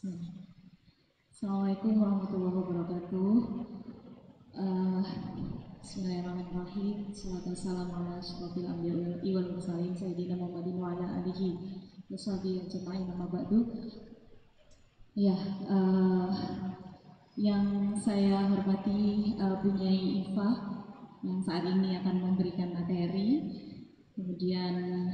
Assalamualaikum warahmatullahi wabarakatuh. Eh, Bismillahirrahmanirrahim. Salatu wassalamu ala asyrofil anbiya'i wal mursalin sayyidina Muhammadin wa ala alihi washabihi ajma'in amma ba'du. Ya, yang saya hormati Bunyai Ifah yang saat ini akan memberikan materi. Kemudian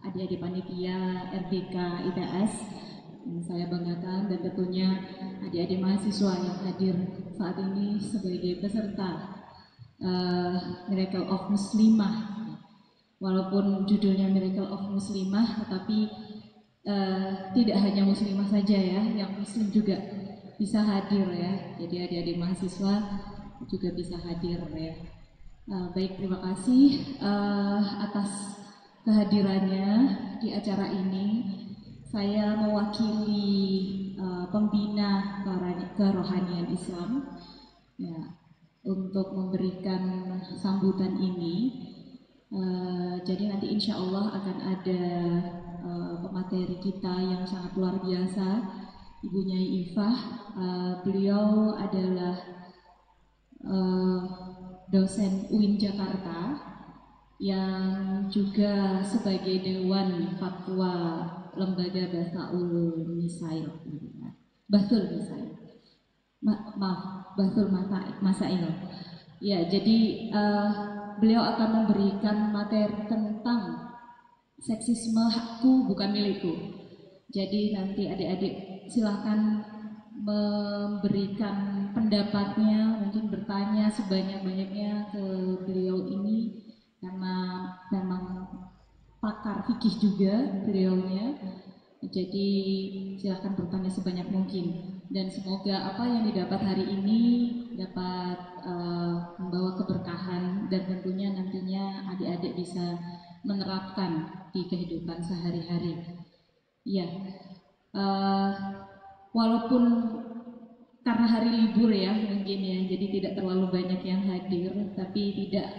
adik-adik panitia RDK ITS yang saya banggakan, dan tentunya adik-adik mahasiswa yang hadir saat ini sebagai peserta Miracle of Muslimah. Walaupun judulnya Miracle of Muslimah, tetapi tidak hanya muslimah saja ya, yang muslim juga bisa hadir ya. Jadi adik-adik mahasiswa juga bisa hadir ya. Baik, terima kasih atas kehadirannya di acara ini. Saya mewakili pembina kerohanian Islam ya, untuk memberikan sambutan ini. Jadi nanti insya Allah akan ada pemateri kita yang sangat luar biasa, Ibu Nyai Ifah. Beliau adalah dosen UIN Jakarta yang juga sebagai Dewan Fatwa Lembaga Bahtul Misail, Bahtul Masail. Ya, jadi beliau akan memberikan materi tentang seksisme hakku bukan milikku. Jadi nanti adik-adik silakan memberikan pendapatnya, mungkin bertanya sebanyak-banyaknya ke beliau ini, karena memang pakar fikih juga beliaunya. Jadi silakan bertanya sebanyak mungkin, dan semoga apa yang didapat hari ini dapat membawa keberkahan, dan tentunya nantinya adik-adik bisa menerapkan di kehidupan sehari-hari. Ya, walaupun karena hari libur ya mungkin ya, jadi tidak terlalu banyak yang hadir, tapi tidak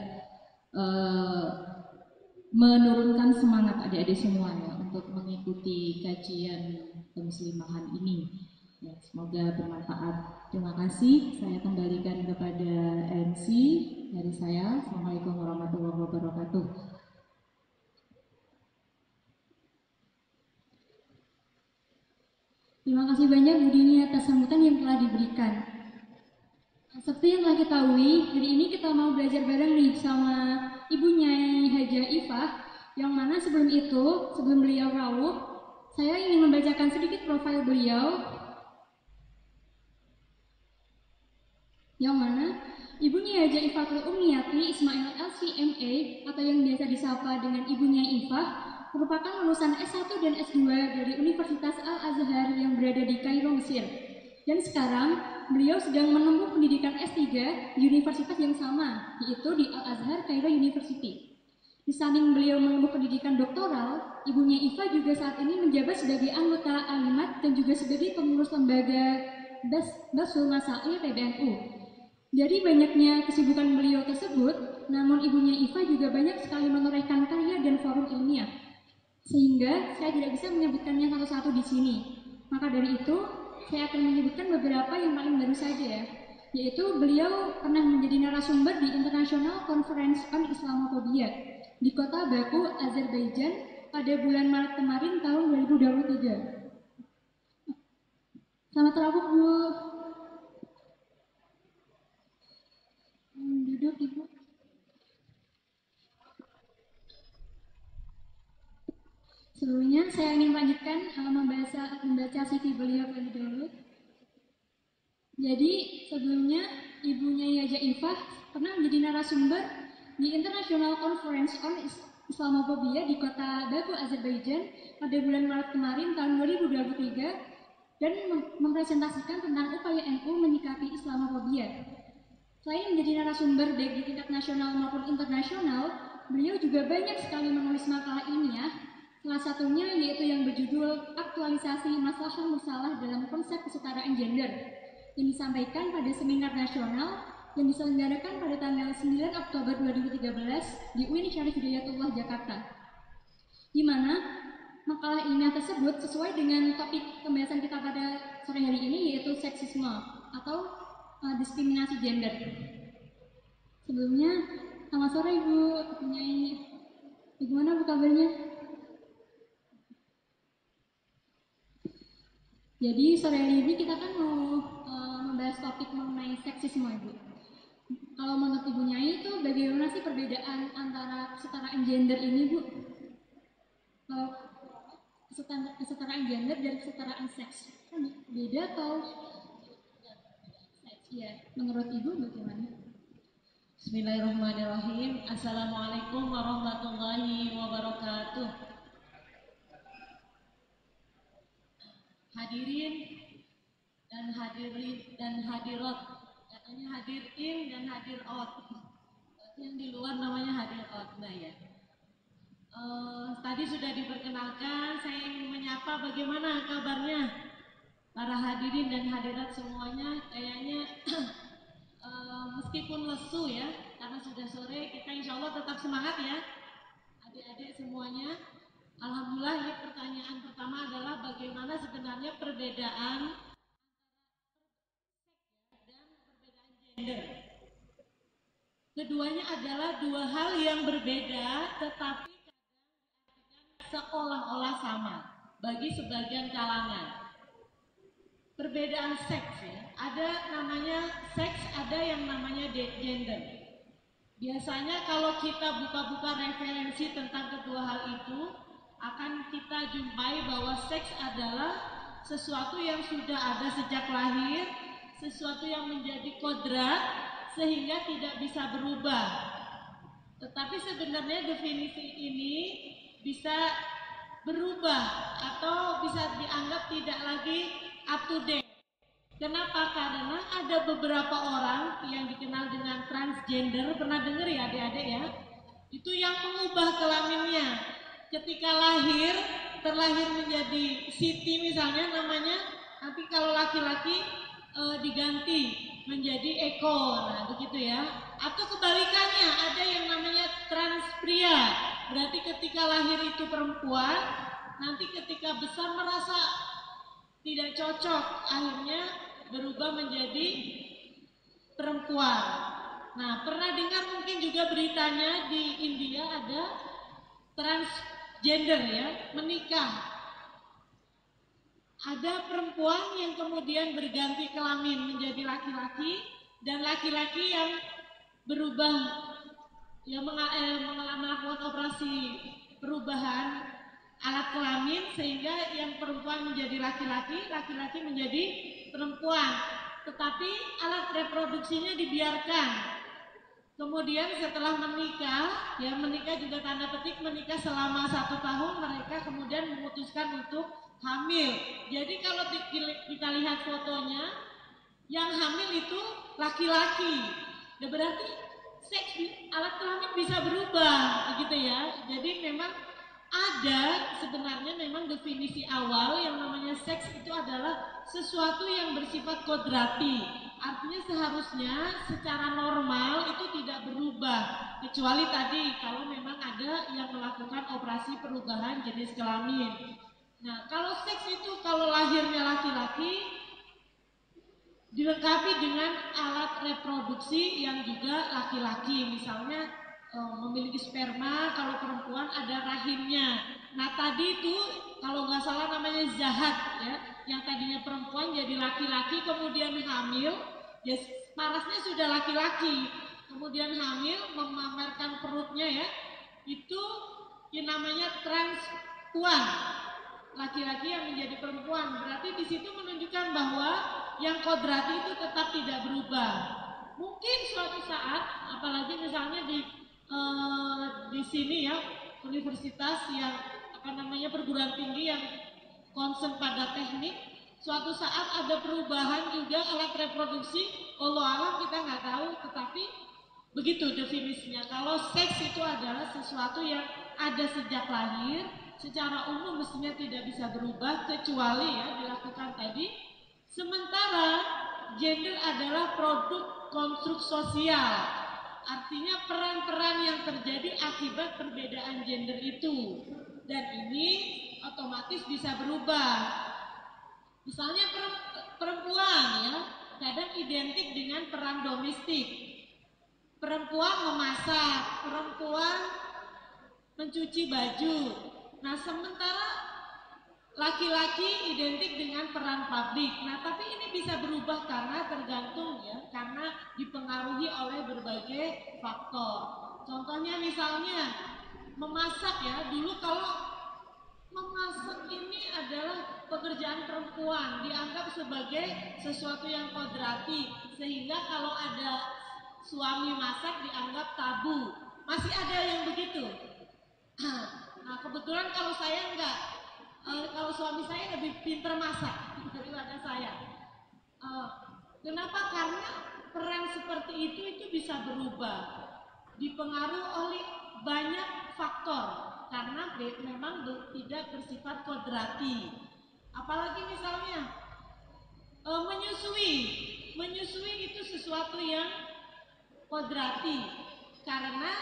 menurunkan semangat adik-adik semuanya untuk mengikuti kajian kemuslimahan ini. Ya, semoga bermanfaat. Terima kasih. Saya kembalikan kepada MC dari saya. Assalamualaikum warahmatullahi wabarakatuh. Terima kasih banyak Bu Dini atas sambutan yang telah diberikan. Seperti yang telah ketahui, hari ini kita mau belajar bareng nih sama Ibu Nyai Hajah Ifah, yang mana sebelum beliau rawuh, saya ingin membacakan sedikit profil beliau, yang mana Ibu Nyai Hajah Ifatul Umniyati Ismail LCMA atau yang biasa disapa dengan Ibu Nyai Ifah merupakan lulusan S1 dan S2 dari Universitas Al-Azhar yang berada di Kairo, Mesir. Dan sekarang beliau sedang menempuh pendidikan S3 di universitas yang sama, yaitu di Al-Azhar Kairo University. Di samping beliau menempuh pendidikan doktoral, Ibu Nyai Ifah juga saat ini menjabat sebagai anggota Alimat dan juga sebagai pengurus lembaga Bahtul Masail PBNU. Dari banyaknya kesibukan beliau tersebut, namun Ibu Nyai Ifah juga banyak sekali menorehkan karya dan forum ilmiah, sehingga saya tidak bisa menyebutkannya satu-satu di sini. Maka dari itu, saya akan menyebutkan beberapa yang paling baru saja ya, yaitu beliau pernah menjadi narasumber di International Conference on Islamophobia di kota Baku, Azerbaijan pada bulan Maret kemarin tahun 2023. Selamat rawuh Bu. Duduk Ibu. Sebelumnya saya ingin melanjutkan membaca CV beliau terlebih dahulu. Jadi sebelumnya Ibu Nyai Hajah Ifah pernah menjadi narasumber di International Conference on Islamophobia di kota Baku, Azerbaijan pada bulan Maret kemarin tahun 2023 dan mempresentasikan tentang upaya NU menyikapi Islamophobia. Selain menjadi narasumber baik di tingkat nasional maupun internasional, beliau juga banyak sekali menulis makalah ilmiah. Salah satunya yaitu yang berjudul Aktualisasi Masalah Musalah dalam Konsep Kesetaraan Gender yang disampaikan pada seminar nasional yang diselenggarakan pada tanggal 9 Oktober 2013 di UIN Syarif Hidayatullah Jakarta, di mana makalah ilmiah tersebut sesuai dengan topik pembahasan kita pada sore hari ini, yaitu seksisme atau diskriminasi gender. Sebelumnya, selamat sore Ibu Nyai. Bagaimana Bu kabarnya? Jadi sore hari ini kita kan mau membahas topik mengenai seksisme Ibu. Kalau menurut Ibu Nyai itu bagaimana sih perbedaan antara kesetaraan gender ini Bu? Kesetaraan gender dan kesetaraan seks kan beda atau ya menurut Ibu bagaimana? Bismillahirrahmanirrahim. Assalamualaikum warahmatullahi wabarakatuh. Hadirin dan hadirat, katanya hadirin dan hadirat. Yang di luar namanya hadirat, nah ya. Tadi sudah diperkenalkan, saya ingin menyapa bagaimana kabarnya para hadirin dan hadirat semuanya. Kayaknya meskipun lesu ya, karena sudah sore, kita insya Allah tetap semangat ya, adik-adik semuanya. Alhamdulillah, ini pertanyaan pertama adalah bagaimana sebenarnya perbedaan dan perbedaan gender. Keduanya adalah dua hal yang berbeda, tetapi seolah-olah sama bagi sebagian kalangan. Perbedaan seks ya, ada namanya seks, ada yang namanya gender. Biasanya kalau kita buka-buka referensi tentang kedua hal itu, akan kita jumpai bahwa seks adalah sesuatu yang sudah ada sejak lahir, sesuatu yang menjadi kodrat sehingga tidak bisa berubah. Tetapi sebenarnya definisi ini bisa berubah atau bisa dianggap tidak lagi up to date. Kenapa? Karena ada beberapa orang yang dikenal dengan transgender, pernah dengar ya adik-adik ya? Itu yang mengubah kelaminnya. Ketika terlahir menjadi Siti misalnya namanya, nanti kalau laki-laki diganti menjadi Eko, nah begitu ya. Atau kebalikannya, ada yang namanya trans pria. Berarti ketika lahir itu perempuan, nanti ketika besar merasa tidak cocok, akhirnya berubah menjadi perempuan. Nah, pernah dengar mungkin juga beritanya di India ada transgender ya, menikah. Ada perempuan yang kemudian berganti kelamin menjadi laki-laki, dan laki-laki yang berubah yang melakukan operasi perubahan alat kelamin sehingga yang perempuan menjadi laki-laki, laki-laki menjadi perempuan. Tetapi alat reproduksinya dibiarkan. Kemudian setelah menikah, ya menikah juga tanda petik menikah selama 1 tahun, mereka kemudian memutuskan untuk hamil. Jadi kalau kita lihat fotonya, yang hamil itu laki-laki. Nah, berarti seks alat kelamin bisa berubah, begitu ya. Jadi memang ada sebenarnya memang definisi awal yang namanya seks itu adalah sesuatu yang bersifat kodrati. Artinya seharusnya secara normal itu tidak berubah, kecuali tadi kalau memang ada yang melakukan operasi perubahan jenis kelamin. Nah, kalau seks itu kalau lahirnya laki-laki dilengkapi dengan alat reproduksi yang juga laki-laki, misalnya memiliki sperma, kalau perempuan ada rahimnya. Nah tadi itu kalau nggak salah namanya zahat ya, yang tadinya perempuan jadi laki-laki kemudian hamil, ya parasnya sudah laki-laki, kemudian hamil memamerkan perutnya ya, itu yang namanya transpuan, laki-laki yang menjadi perempuan. Berarti di situ menunjukkan bahwa yang kodrati itu tetap tidak berubah. Mungkin suatu saat, apalagi misalnya di sini ya, universitas yang perguruan tinggi yang concern pada teknik, suatu saat ada perubahan juga alat reproduksi. Allah alam kita nggak tahu, tetapi begitu definisinya. Kalau seks itu adalah sesuatu yang ada sejak lahir, secara umum mestinya tidak bisa berubah kecuali ya dilakukan tadi. Sementara gender adalah produk konstruk sosial, artinya peran-peran yang terjadi akibat perbedaan gender itu. Dan ini otomatis bisa berubah. Misalnya perempuan ya, kadang identik dengan peran domestik. Perempuan memasak, perempuan mencuci baju. Nah, sementara laki-laki identik dengan peran publik. Nah, tapi ini bisa berubah karena tergantung ya, karena dipengaruhi oleh berbagai faktor. Contohnya misalnya memasak ya, dulu kalau memasak ini adalah pekerjaan perempuan, dianggap sebagai sesuatu yang kodrati, sehingga kalau ada suami masak dianggap tabu. Masih ada yang begitu. Nah, kebetulan kalau saya enggak, kalau suami saya lebih pintar masak daripada saya. Kenapa? Karena peran seperti itu bisa berubah, dipengaruhi oleh banyak faktor, karena memang tidak bersifat kodrati. Apalagi misalnya menyusui itu sesuatu yang kodrati, karena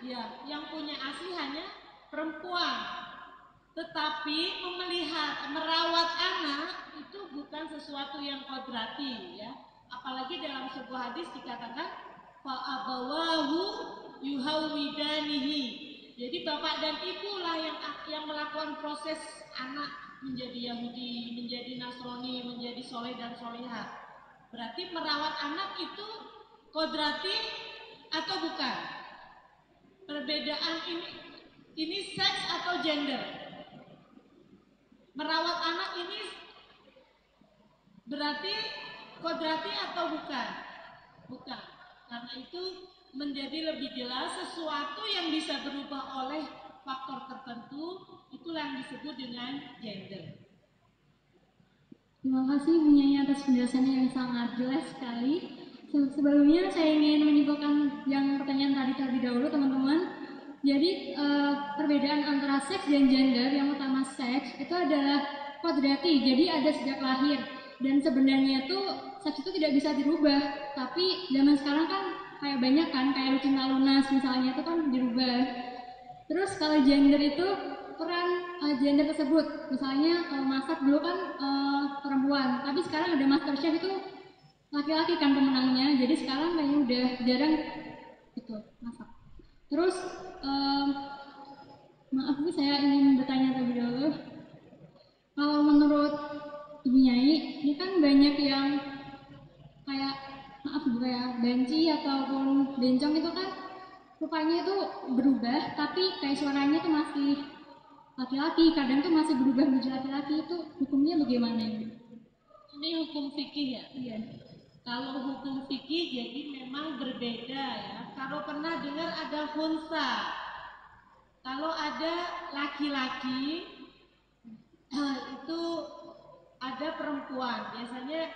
ya yang punya ASI hanya perempuan. Tetapi merawat anak itu bukan sesuatu yang kodrati ya. Apalagi dalam sebuah hadis dikatakan fa'abawahu yuhawidanihi. Jadi bapak dan ibu lah yang melakukan proses anak menjadi Yahudi, menjadi Nasrani, menjadi soleh dan solehah. Berarti merawat anak itu kodrati atau bukan? Perbedaan ini seks atau gender? Merawat anak ini berarti kodrati atau bukan? Bukan. Karena itu menjadi lebih jelas sesuatu yang bisa berubah oleh faktor tertentu, itulah yang disebut dengan gender. Terima kasih Bu Nyai atas penjelasannya yang sangat jelas sekali. Sebelumnya saya ingin menyimpulkan yang pertanyaan tadi terlebih dahulu teman-teman. Jadi perbedaan antara seks dan gender, yang utama seks itu adalah kodrati, jadi ada sejak lahir. Dan sebenarnya itu seks itu tidak bisa dirubah, tapi zaman sekarang kan kayak banyak kan, kayak Lucinta Lunas misalnya itu kan dirubah. Terus kalau gender itu peran gender tersebut, misalnya kalau masak dulu kan perempuan, tapi sekarang ada MasterChef itu laki-laki kan pemenangnya, jadi sekarang kayaknya udah jarang itu masak. Terus maaf Bu, saya ingin bertanya terlebih dahulu. Kalau menurut Ibu Nyai, ini kan banyak yang kayak maaf Bu, kayak banci ataupun bencong itu kan rupanya itu berubah, tapi kayak suaranya itu masih laki-laki, kadang tuh masih berubah menjadi laki-laki, itu hukumnya bagaimana ini? Ini hukum fikih ya? Iya. Kalau hukum fikih jadi memang berbeda ya. Kalau pernah dengar ada khunsa, kalau ada laki-laki itu ada perempuan. Biasanya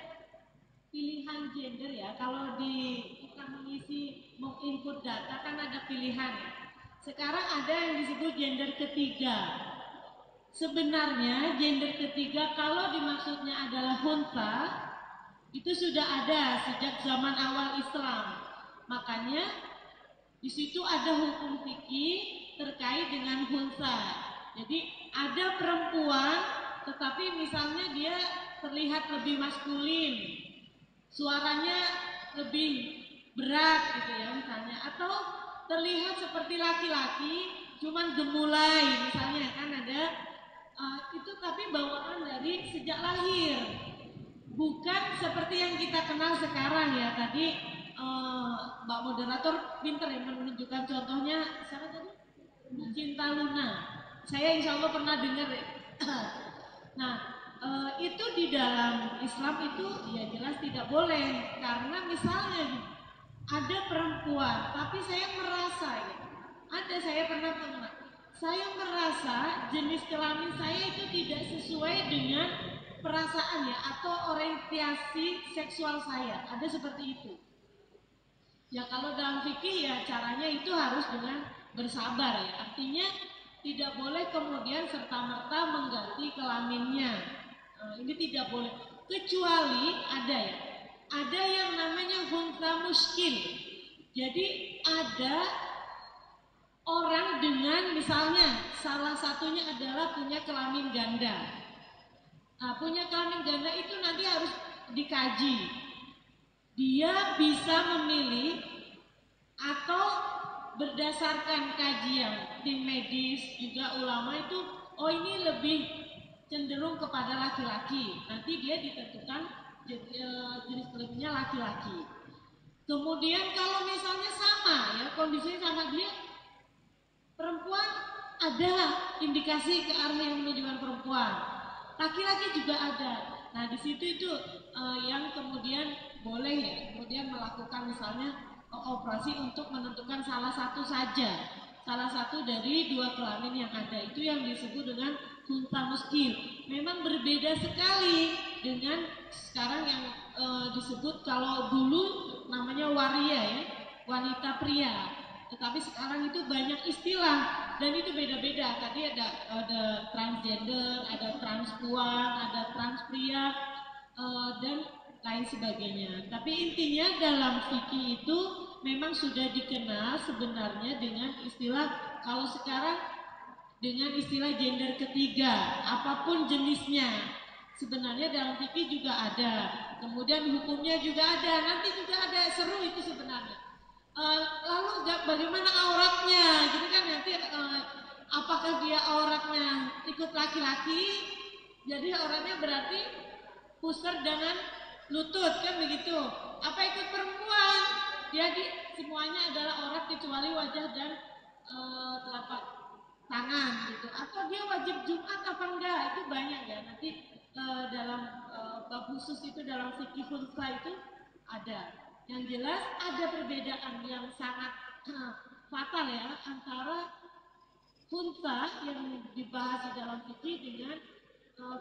pilihan gender ya. Kalau kita menginput data kan ada pilihan ya. Sekarang ada yang disebut gender ketiga. Sebenarnya gender ketiga kalau dimaksudnya adalah khunsa, itu sudah ada sejak zaman awal Islam. Makanya di situ ada hukum fikih terkait dengan khunsa. Jadi ada perempuan tetapi misalnya dia terlihat lebih maskulin, suaranya lebih berat gitu ya misalnya, atau terlihat seperti laki-laki cuman gemulai misalnya kan ada itu, tapi bawaan dari sejak lahir. Bukan seperti yang kita kenal sekarang ya. Tadi Mbak moderator pinter ya menunjukkan contohnya. Siapa tadi? Cinta Luna. Saya insya Allah pernah dengar ya. Nah itu di dalam Islam itu ya jelas tidak boleh. Karena misalnya ada perempuan, tapi saya merasa ya, saya pernah saya merasa jenis kelamin saya itu tidak sesuai dengan perasaan ya atau orientasi seksual saya, ada seperti itu. Ya kalau dalam fikih ya caranya itu harus dengan bersabar ya. Artinya tidak boleh kemudian serta-merta mengganti kelaminnya. Ini tidak boleh. Kecuali ada ya. Ada yang namanya khunsa muskil. Jadi ada orang dengan misalnya salah satunya adalah punya kelamin ganda. Nah, punya kelamin ganda itu nanti harus dikaji. Dia bisa memilih atau berdasarkan kajian tim medis juga ulama itu, oh ini lebih cenderung kepada laki-laki. Nanti dia ditentukan jenis kelaminnya laki-laki. Kemudian kalau misalnya sama ya kondisinya sama dia perempuan, ada indikasi ke arah yang menunjukkan perempuan. Laki-laki juga ada. Nah di situ itu yang kemudian boleh ya kemudian melakukan misalnya operasi untuk menentukan salah satu saja, salah satu dari dua kelamin yang ada. Itu yang disebut dengan unta muskil. Memang berbeda sekali dengan sekarang yang disebut kalau dulu namanya waria ya, wanita pria. Tetapi sekarang itu banyak istilah dan itu beda-beda. Tadi ada transgender, ada transpuan, ada transpria dan lain sebagainya. Tapi intinya dalam fikih itu memang sudah dikenal sebenarnya dengan istilah kalau sekarang dengan istilah gender ketiga, apapun jenisnya. Sebenarnya dalam fikih juga ada. Kemudian hukumnya juga ada. Nanti juga ada, seru itu sebenarnya. Lalu bagaimana auratnya? Jadi kan nanti apakah dia auratnya ikut laki-laki? Jadi auratnya berarti pusar dengan lutut kan begitu. Apa ikut perempuan? Jadi semuanya adalah aurat kecuali wajah dan telapak tangan gitu. Atau dia wajib Jumat apa enggak? Itu banyak ya. Nanti dalam bab khusus itu dalam fikih khunsa itu ada. Yang jelas ada perbedaan yang sangat fatal ya antara khunsa yang dibahas di dalam fikih dengan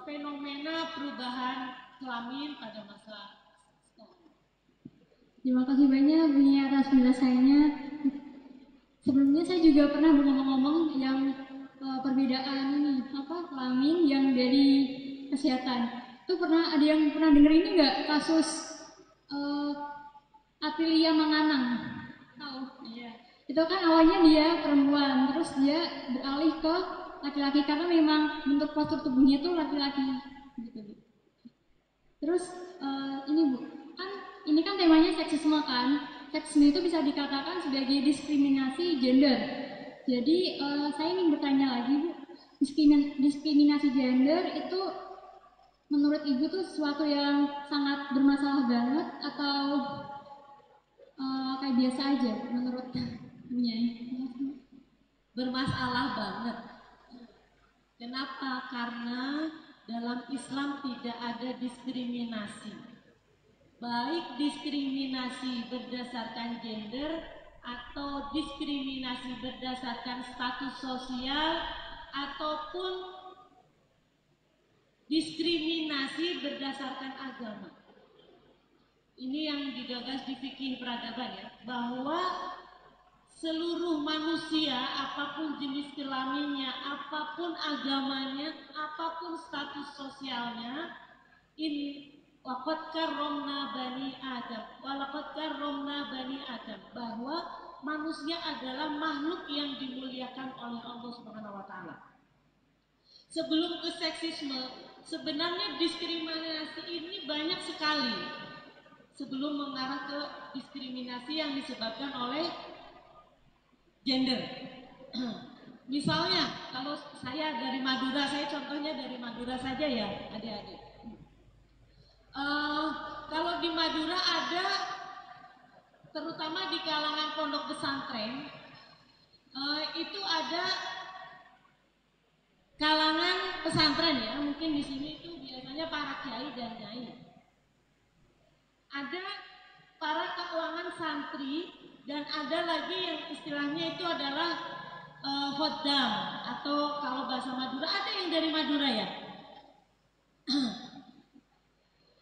fenomena perubahan kelamin pada masa sekarang. Terima kasih banyak Bu Nia atas penjelasannya. Sebelumnya saya juga pernah ngomong-ngomong yang perbedaan ini kelamin yang dari kesehatan. Itu pernah ada yang pernah dengar ini nggak kasus Aprilia Manganang? Tahu? Iya. Itu kan awalnya dia perempuan, terus dia beralih ke laki-laki karena memang bentuk postur tubuhnya tuh laki-laki gitu. Terus ini Bu, kan ini kan temanya seksisme kan. Seksisme itu bisa dikatakan sebagai diskriminasi gender. Jadi saya ingin bertanya lagi Bu, diskriminasi gender itu menurut Ibu tuh sesuatu yang sangat bermasalah banget atau kayak biasa aja menurut Nyai? Bermasalah banget. Kenapa? Karena dalam Islam tidak ada diskriminasi. Baik diskriminasi berdasarkan gender atau diskriminasi berdasarkan status sosial ataupun diskriminasi berdasarkan agama. Ini yang digagas di fikih peradaban ya, bahwa seluruh manusia apapun jenis kelaminnya, apapun agamanya, apapun status sosialnya, waqad karramna bani Adam, walaqad karramna bani Adam, bahwa manusia adalah makhluk yang dimuliakan oleh Allah Subhanahu wa taala. Sebelum ke seksisme, sebenarnya diskriminasi ini banyak sekali. Sebelum mengarah ke diskriminasi yang disebabkan oleh gender. Misalnya, kalau saya dari Madura, saya contohnya dari Madura saja ya, adik-adik. Kalau di Madura ada, terutama di kalangan pondok pesantren, itu ada kalangan pesantren ya, mungkin di sini itu biasanya para kiai dan nyai. Ada para keuangan santri dan ada lagi yang istilahnya itu adalah khoddam atau kalau bahasa Madura, ada yang dari Madura ya?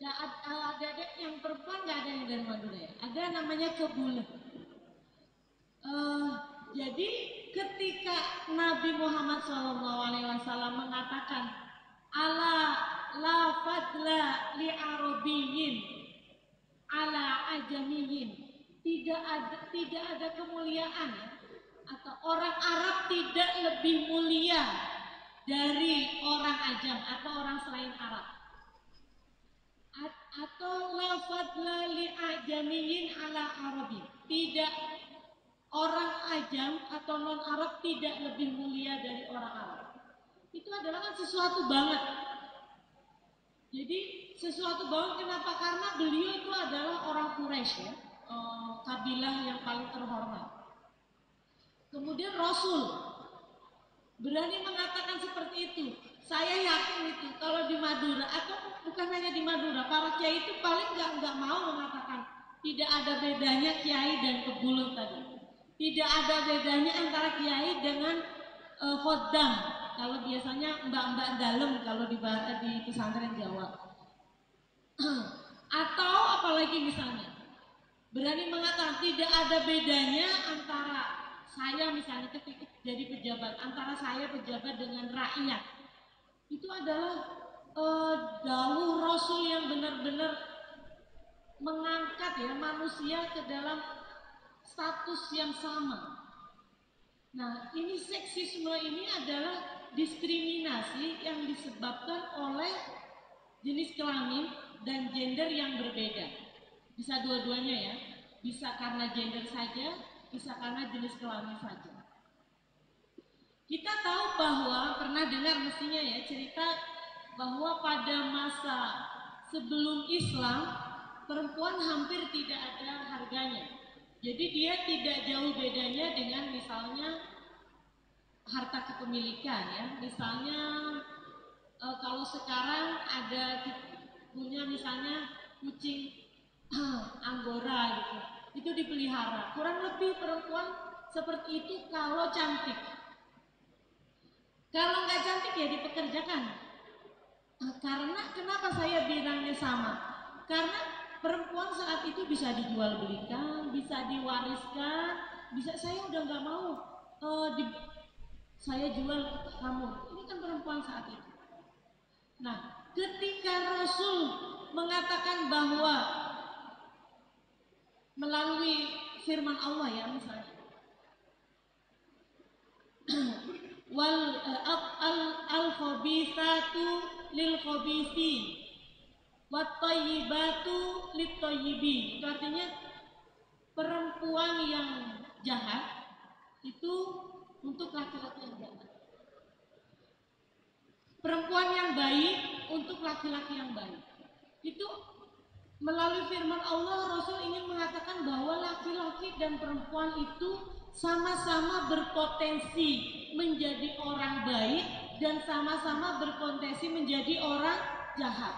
Ya ada yang perempuan, nggak ada yang dari Madura ya? Ada namanya kebulet. Jadi ketika Nabi Muhammad SAW mengatakan ala la fadla li arabiyyin ala ajamiyin, tidak ada kemuliaan atau orang Arab tidak lebih mulia dari orang ajam atau orang selain Arab. Atau la fadla li ajamiyin ala arabi. Tidak, orang ajam atau non Arab tidak lebih mulia dari orang Arab. Itu adalah kan sesuatu banget. Jadi sesuatu banget, kenapa? Karena beliau itu adalah orang Quraisy ya, kabilah yang paling terhormat. Kemudian Rasul berani mengatakan seperti itu. Saya yakin itu kalau di Madura, atau bukan hanya di Madura, para kiai itu paling nggak mau mengatakan tidak ada bedanya kiai dan kebulung tadi. Tidak ada bedanya antara kiai dengan khodam. Kalau biasanya mbak-mbak dalem kalau di pesantren Jawa. Atau apalagi misalnya berani mengatakan tidak ada bedanya antara saya misalnya ketika jadi pejabat, antara saya pejabat dengan rakyat. Itu adalah dawuh Rasul yang benar-benar mengangkat ya manusia ke dalam status yang sama. Nah, ini seksisme ini adalah diskriminasi yang disebabkan oleh jenis kelamin dan gender yang berbeda. Bisa dua-duanya ya, bisa karena gender saja, bisa karena jenis kelamin saja. Kita tahu bahwa pernah dengar mestinya ya cerita bahwa pada masa sebelum Islam perempuan hampir tidak ada harganya. Jadi dia tidak jauh bedanya dengan misalnya harta kepemilikan ya. Misalnya kalau sekarang ada punya misalnya kucing Anggora gitu, itu dipelihara. Kurang lebih perempuan seperti itu kalau cantik. Kalau nggak cantik ya dipekerjakan. Karena kenapa saya bilangnya sama? Karena perempuan saat itu bisa dijual belikan, bisa diwariskan, bisa saya udah nggak mau saya jual kamu. Ini kan perempuan saat itu. Nah, ketika Rasul mengatakan bahwa melalui firman Allah ya misalnya wal al khabithatu lil khabithin wat thayyibatu lit thayyibin. Itu artinya perempuan yang jahat itu untuk laki-laki yang jahat. Perempuan yang baik untuk laki-laki yang baik. Itu melalui firman Allah Rasul ingin mengatakan bahwa laki-laki dan perempuan itu sama-sama berpotensi menjadi orang baik dan sama-sama berpotensi menjadi orang jahat.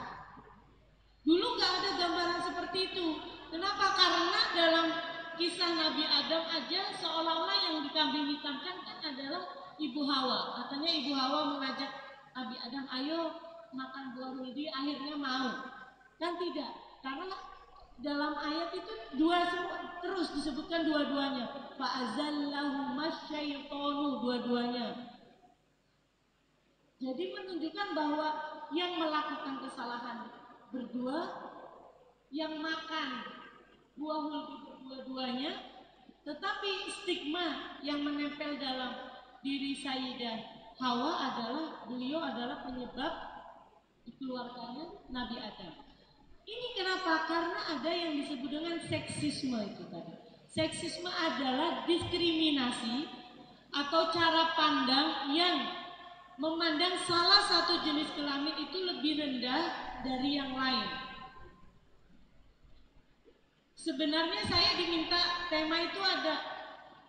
Dulu nggak ada gambaran seperti itu. Kenapa? Karena dalam kisah Nabi Adam aja seolah-olah yang dikambing hitamkan kan adalah Ibu Hawa. Katanya Ibu Hawa mengajak Nabi Adam, ayo makan buah ini, akhirnya mau. Kan tidak, karena dalam ayat itu dua semua terus disebutkan dua-duanya. Fa'azallahuma syaitonu, dua-duanya. Jadi menunjukkan bahwa yang melakukan kesalahan berdua, yang makan buah hulbi berdua-duanya, tetapi stigma yang menempel dalam diri Sayyidah Hawa adalah beliau adalah penyebab dikeluarkannya Nabi Adam. Ini kenapa? Karena ada yang disebut dengan seksisme itu tadi. Seksisme adalah diskriminasi atau cara pandang yang memandang salah satu jenis kelamin itu lebih rendah dari yang lain. Sebenarnya saya diminta tema itu ada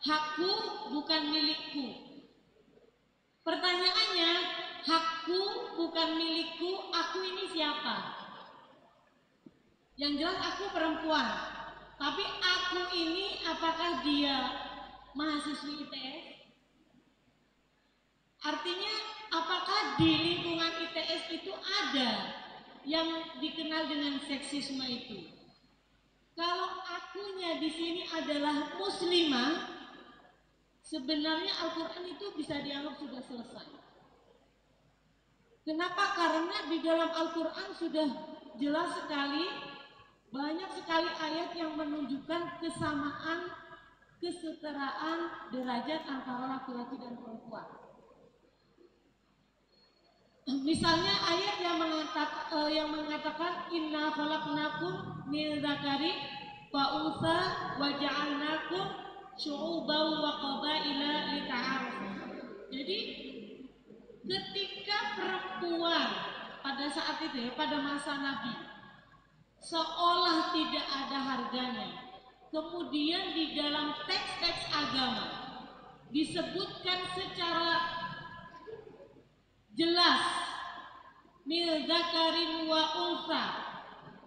hakku bukan milikku. Pertanyaannya, hakku bukan milikku, aku ini siapa? Yang jelas aku perempuan, tapi aku ini apakah dia mahasiswi ITS? Artinya apakah di lingkungan ITS itu ada yang dikenal dengan seksisme itu? Kalau akunya di sini adalah muslimah, sebenarnya Al-Quran itu bisa dianggap sudah selesai. Kenapa? Karena di dalam Al-Quran sudah jelas sekali, banyak sekali ayat yang menunjukkan kesamaan kesetaraan derajat antara laki-laki dan perempuan. Misalnya ayat yang mengatakan inna khalaqnakum min dzakari wa untha wa ja'alnakum syu'uban wa qabaila lita'arafu. Jadi ketika perempuan pada saat itu ya, pada masa Nabi seolah tidak ada harganya, kemudian di dalam teks-teks agama disebutkan secara jelas mil zakarin wa unsa,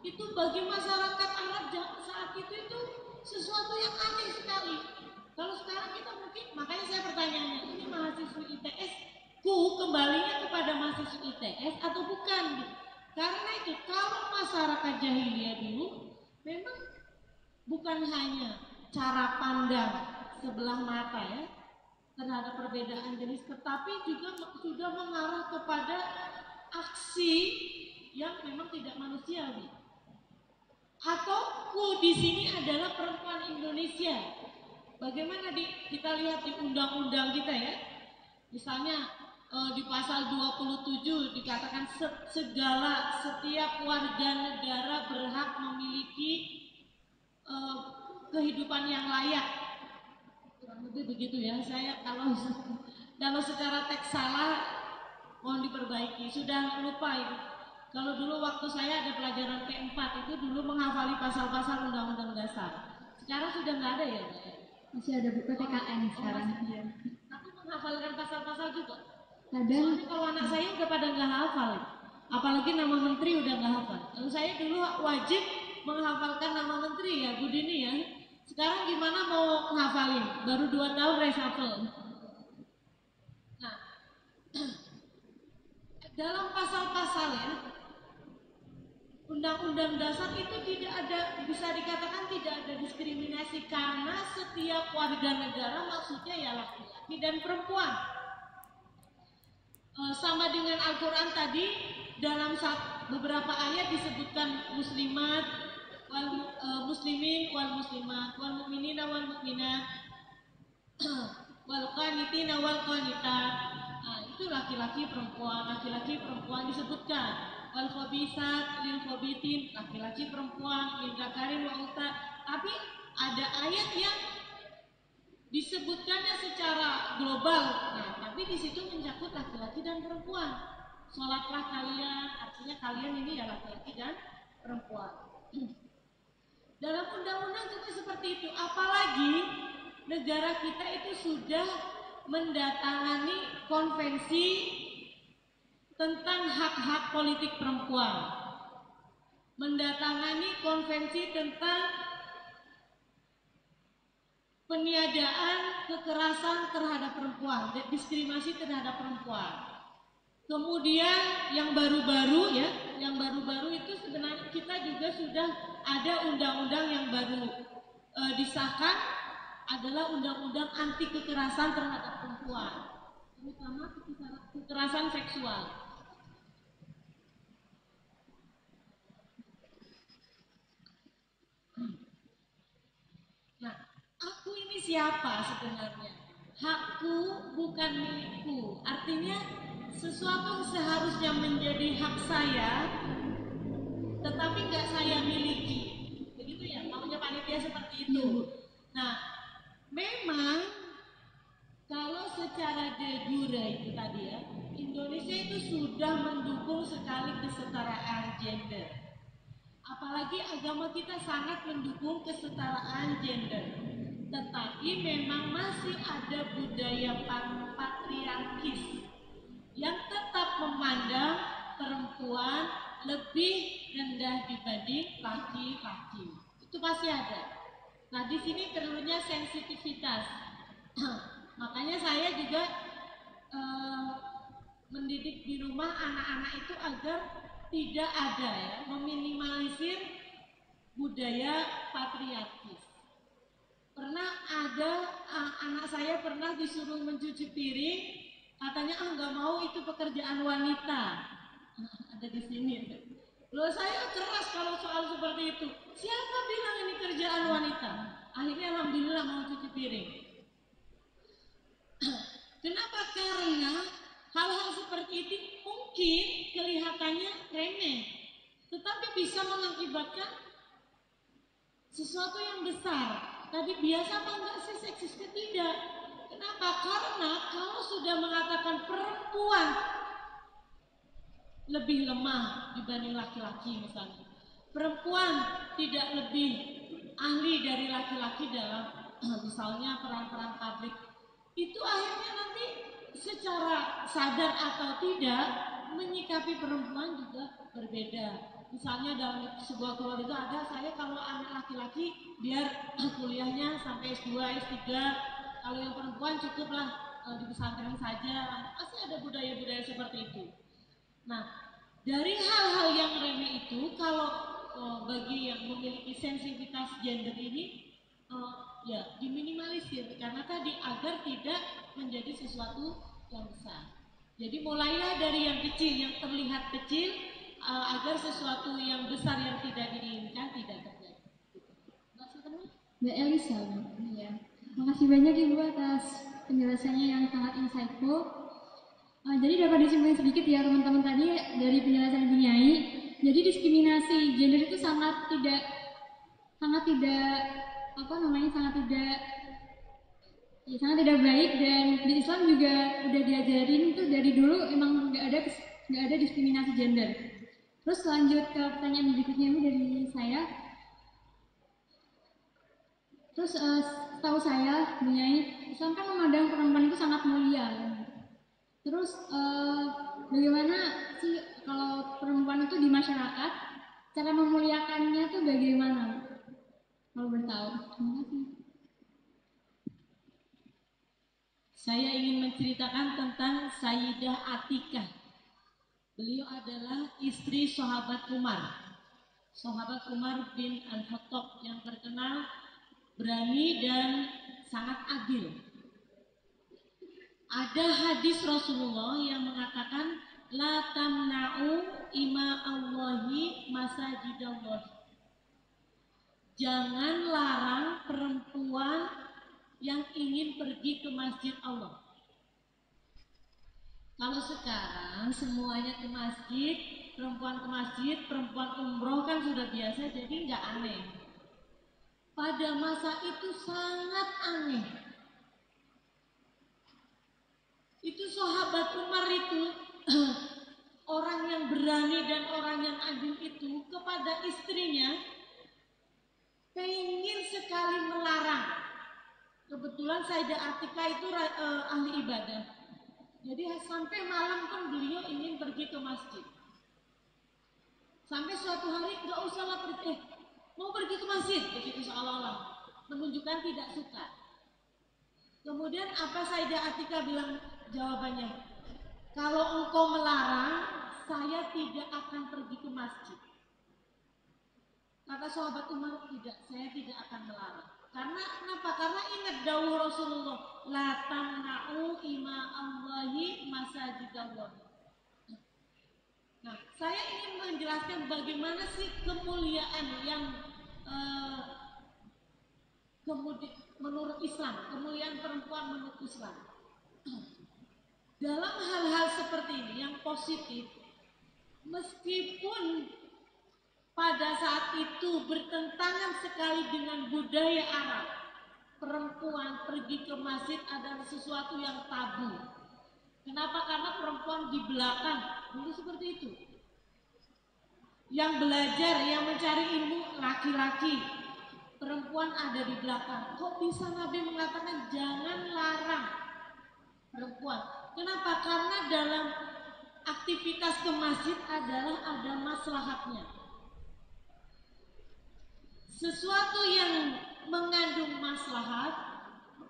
itu bagi masyarakat Arab saat itu sesuatu yang aneh sekali. Kalau sekarang kita mungkin, makanya saya bertanya, ini mahasiswa ITS kembalinya kepada mahasiswa ITS atau bukan? Karena itu kalau masyarakat jahiliyah dulu memang bukan hanya cara pandang sebelah mata ya terhadap perbedaan jenis, tetapi juga sudah mengarah kepada aksi yang memang tidak manusiawi. Atau di sini adalah perempuan Indonesia. Bagaimana kita lihat di undang-undang kita ya, misalnya di pasal 27 dikatakan setiap warga negara berhak memiliki kehidupan yang layak. Kurang lebih begitu ya. Saya kalau secara teks salah mohon diperbaiki. Sudah lupa itu. Kalau dulu waktu saya ada pelajaran P4 itu dulu menghafali pasal-pasal undang-undang dasar. Sekarang sudah nggak ada ya? Masih ada buku PKN sekarang. Ya. Tapi menghafalkan pasal-pasal juga. Kadang soalnya kalau anak saya udah pada nggak hafal, apalagi nama menteri udah nggak hafal. Kalau saya dulu wajib menghafalkan nama menteri ya, Bu Dini ya. Sekarang gimana mau menghafalin? Baru 2 tahun reshuffle. Nah, dalam pasal-pasalnya Undang-Undang Dasar itu tidak ada, bisa dikatakan tidak ada diskriminasi karena setiap warga negara maksudnya ya laki-laki dan perempuan. Sama dengan Al-Quran tadi, dalam beberapa ayat disebutkan muslimat, muslimin wal muslimat, wal mu'minina wal mu'minat, wal qanitina wal qanitat. Itu laki-laki perempuan disebutkan. Wal khabisat lil khabitin, laki-laki perempuan, min dzakarin wa unsa. Tapi ada ayat yang disebutkannya secara global. Nah, tapi di situ mencakup laki-laki dan perempuan. Sholatlah kalian, artinya kalian ini ya laki-laki dan perempuan. Dalam undang-undang juga seperti itu. Apalagi negara kita itu sudah mendatangani konvensi tentang hak-hak politik perempuan, mendatangani konvensi tentang peniadaan kekerasan terhadap perempuan, diskriminasi terhadap perempuan. Kemudian yang baru-baru itu sebenarnya kita juga sudah ada undang-undang yang baru disahkan, adalah undang-undang anti kekerasan terhadap perempuan, terutama kekerasan seksual. Nah, aku ini siapa sebenarnya? Hakku bukan milikku. Artinya sesuatu seharusnya menjadi hak saya, tetapi nggak saya miliki. Begitu ya, maunya panitia seperti itu. Nah, memang kalau secara de jure itu tadi ya, Indonesia itu sudah mendukung sekali kesetaraan gender. Apalagi agama kita sangat mendukung kesetaraan gender. Tetapi memang masih ada budaya patriarkis yang tetap memandang perempuan lebih rendah dibanding laki-laki. Itu pasti ada. Nah, di sini perlunya sensitivitas. Makanya saya juga mendidik di rumah anak-anak itu agar tidak ada ya, meminimalisir budaya patriarkis. Pernah ada anak saya pernah disuruh mencuci piring, katanya nggak mau, itu pekerjaan wanita. Ada di sini. Loh, saya keras kalau soal hal seperti itu. Siapa bilang ini kerjaan wanita? Akhirnya alhamdulillah mau cuci piring. Kenapa? Karena hal-hal seperti itu mungkin kelihatannya remeh, tetapi bisa mengakibatkan sesuatu yang besar. Tadi biasa apa enggak sih seksisme? Tidak. Kenapa? Karena kalau sudah mengatakan perempuan lebih lemah dibanding laki-laki misalnya, perempuan tidak lebih ahli dari laki-laki dalam misalnya peran-peran publik, itu akhirnya nanti secara sadar atau tidak menyikapi perempuan juga berbeda. Misalnya dalam sebuah keluarga ada, saya kalau anak laki-laki biar kuliahnya sampai S2, S3, kalau yang perempuan cukuplah di pesantren saja. Pasti ada budaya-budaya seperti itu. Nah, dari hal-hal yang remeh itu, kalau bagi yang memiliki sensitivitas gender ini, ya diminimalisir karena tadi agar tidak menjadi sesuatu yang besar. Jadi mulailah dari yang kecil, yang terlihat kecil, agar sesuatu yang besar yang tidak diinginkan tidak terjadi. Mbak Elisa, ya. Makasih banyak Ibu atas penjelasannya yang sangat insightful. Jadi dapat disimpulkan sedikit ya teman-teman tadi dari penjelasan Ibu Nyai. Jadi diskriminasi gender itu sangat tidak sangat tidak baik, dan di Islam juga udah diajarin tuh dari dulu emang nggak ada diskriminasi gender. Terus lanjut ke pertanyaan berikutnya Ibu dari saya. Terus setahu saya, Bu Nyai, Islam kan memandang perempuan itu sangat mulia. Terus bagaimana sih kalau perempuan itu di masyarakat, cara memuliakannya tuh bagaimana? Kalau bertahu. Terima kasih. Saya ingin menceritakan tentang Sayyidah Atikah. Beliau adalah istri sahabat Umar bin Al-Khattab yang terkenal berani dan sangat adil. Ada hadis Rasulullah yang mengatakan la tamna'u ima Allahi masajidallah. Jangan larang perempuan yang ingin pergi ke masjid Allah. Kalau sekarang semuanya ke masjid, perempuan ke masjid, perempuan umroh kan sudah biasa, jadi nggak aneh. Pada masa itu sangat aneh. Itu sahabat Umar itu orang yang berani dan orang yang adil itu kepada istrinya pengen sekali melarang. Kebetulan Sayyidah Atikah itu ahli ibadah. Jadi sampai malam pun beliau ingin pergi ke masjid. Sampai suatu hari nggak usahlah pergi, mau pergi ke masjid, begitu seolah-olah menunjukkan tidak suka. Kemudian apa Sayyidah Atikah bilang jawabannya? Kalau engkau melarang, saya tidak akan pergi ke masjid. Kata sahabat Umar, tidak, saya tidak akan melarang. Karena kenapa? Karena ingat dawuh Rasulullah, la tamna'u ima Allahi masajidallah. Nah, saya ingin menjelaskan bagaimana sih kemuliaan yang menurut Islam, kemuliaan perempuan menurut Islam. Dalam hal-hal seperti ini yang positif, meskipun pada saat itu bertentangan sekali dengan budaya Arab, perempuan pergi ke masjid adalah sesuatu yang tabu. Kenapa? Karena perempuan di belakang, dulu seperti itu. Yang belajar, yang mencari ilmu laki-laki, perempuan ada di belakang. Kok bisa Nabi mengatakan jangan larang perempuan? Kenapa? Karena dalam aktivitas ke masjid adalah ada maslahatnya. Sesuatu yang mengandung maslahat,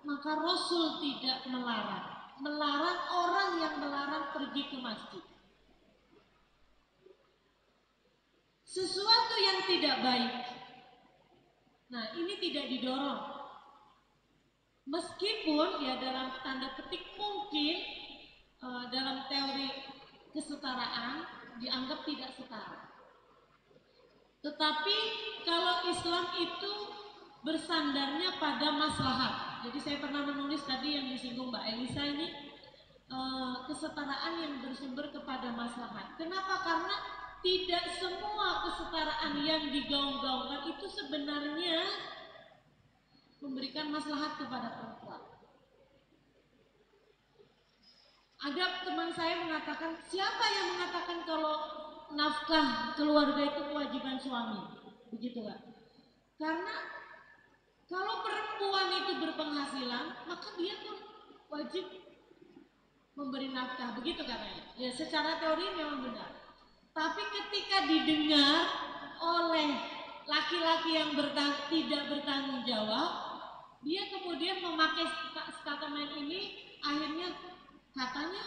maka Rasul tidak melarang. Melarang orang yang melarang pergi ke masjid. Sesuatu yang tidak baik, nah ini tidak didorong. Meskipun ya dalam tanda petik mungkin dalam teori kesetaraan dianggap tidak setara. Tetapi Islam itu bersandarnya pada maslahat. Jadi saya pernah menulis tadi yang disinggung Mbak Elisa ini, kesetaraan yang bersumber kepada maslahat. Kenapa? Karena tidak semua kesetaraan yang digaung-gaungkan itu sebenarnya memberikan maslahat kepada perempuan. Ada teman saya mengatakan, siapa yang mengatakan kalau nafkah keluarga itu kewajiban suami? Begitu kan? Karena kalau perempuan itu berpenghasilan, maka dia pun wajib memberi nafkah, begitu katanya. Ya, secara teori memang benar. Tapi ketika didengar oleh laki-laki yang tidak bertanggung jawab, dia kemudian memakai statement ini, akhirnya katanya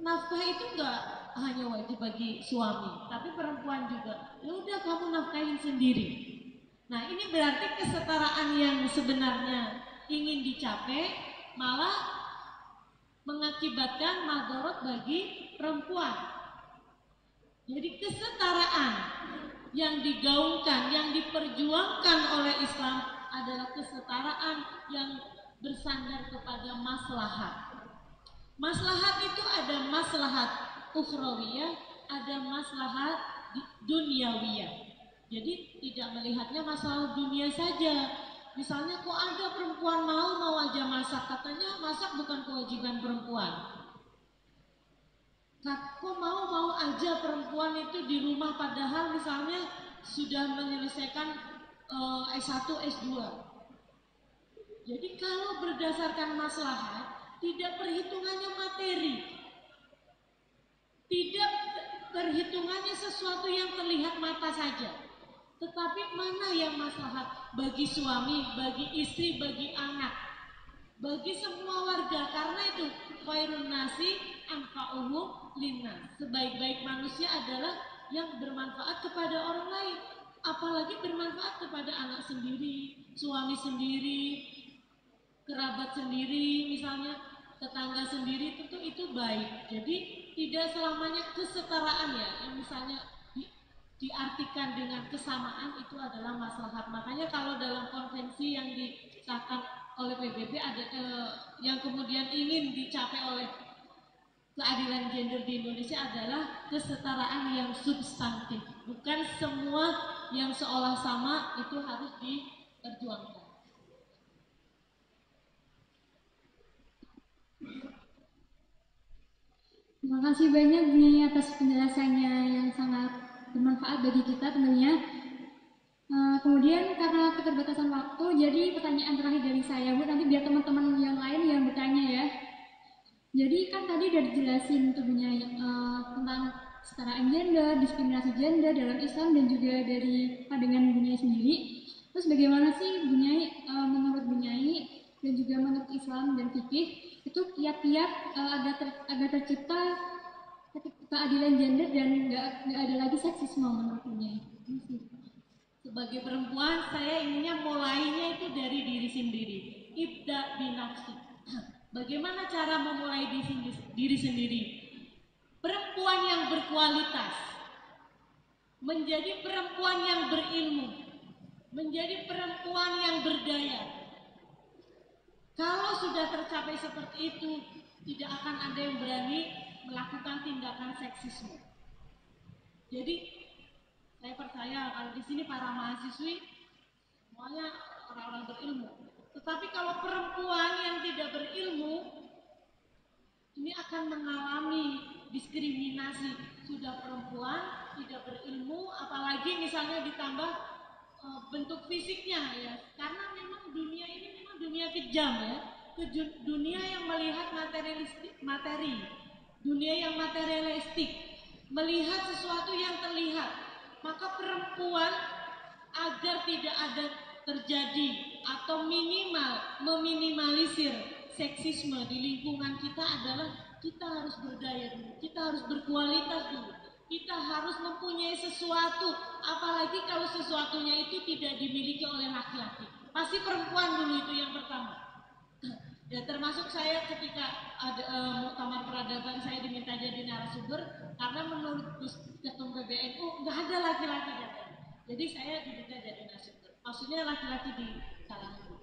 nafkah itu enggak hanya wajib bagi suami, tapi perempuan juga. Ya udah, kamu nafkahin sendiri. Nah, ini berarti kesetaraan yang sebenarnya ingin dicapai malah mengakibatkan madorot bagi perempuan. Jadi kesetaraan yang digaungkan, yang diperjuangkan oleh Islam adalah kesetaraan yang bersandar kepada maslahat. Maslahat itu ada maslahat ukhrawiyah, ada maslahat dunyawiyah. Jadi tidak melihatnya masalah dunia saja. Misalnya kok ada perempuan mau aja masak, katanya masak bukan kewajiban perempuan. Kok mau aja perempuan itu di rumah padahal misalnya sudah menyelesaikan S1, S2. Jadi kalau berdasarkan maslahat, tidak perhitungannya materi. Tidak perhitungannya sesuatu yang terlihat mata saja. Tetapi mana yang maslahat bagi suami, bagi istri, bagi anak, bagi semua warga. Karena itu khairun nasi anfa'uhum linnas. Sebaik-baik manusia adalah yang bermanfaat kepada orang lain. Apalagi bermanfaat kepada anak sendiri, suami sendiri, kerabat sendiri, misalnya tetangga sendiri, tentu itu baik. Jadi tidak selamanya kesetaraan ya, yang misalnya diartikan dengan kesamaan itu adalah maslahat. Makanya kalau dalam konvensi yang disahkan oleh PBB ada yang kemudian ingin dicapai oleh keadilan gender di Indonesia adalah kesetaraan yang substantif. Bukan semua yang seolah sama itu harus diperjuangkan. Terima kasih banyak nih atas penjelasannya yang sangat bermanfaat bagi kita tentunya. Kemudian karena keterbatasan waktu, jadi pertanyaan terakhir dari saya, Bu, nanti biar teman-teman yang lain yang bertanya ya. Jadi kan tadi udah dijelasin tentunya tentang kesetaraan gender, diskriminasi gender dalam Islam dan juga dari pandangan Bu Nyai sendiri. Terus bagaimana sih Bu Nyai, menurut Bu Nyai dan juga menurut Islam dan fikih itu kiat-kiat agar tercipta keadilan gender dan nggak ada lagi seksisme menurutnya. Sebagai perempuan, saya inginnya mulainya itu dari diri sendiri. Ibda binafsi. Bagaimana cara memulai diri sendiri? Perempuan yang berkualitas, menjadi perempuan yang berilmu, menjadi perempuan yang berdaya. Kalau sudah tercapai seperti itu, tidak akan ada yang berani melakukan tindakan seksisme. Jadi saya percaya kalau di sini para mahasiswi semuanya orang-orang berilmu. Tetapi kalau perempuan yang tidak berilmu ini akan mengalami diskriminasi. Sudah perempuan tidak berilmu, apalagi misalnya ditambah bentuk fisiknya ya. Karena memang dunia ini memang dunia kejam ya. Dunia yang melihat materi, dunia yang materialistik, melihat sesuatu yang terlihat. Maka perempuan agar tidak ada terjadi atau meminimalisir seksisme di lingkungan kita adalah kita harus berdaya dulu, kita harus berkualitas dulu, kita harus mempunyai sesuatu, apalagi kalau sesuatunya itu tidak dimiliki oleh laki-laki. Pasti perempuan dulu itu yang pertama. Ya termasuk saya ketika ada muktamar peradaban saya diminta jadi narasumber karena menurut Ketum PBNU nggak ada laki-laki katanya. Jadi saya diminta jadi narasumber. Maksudnya laki-laki di kalangan.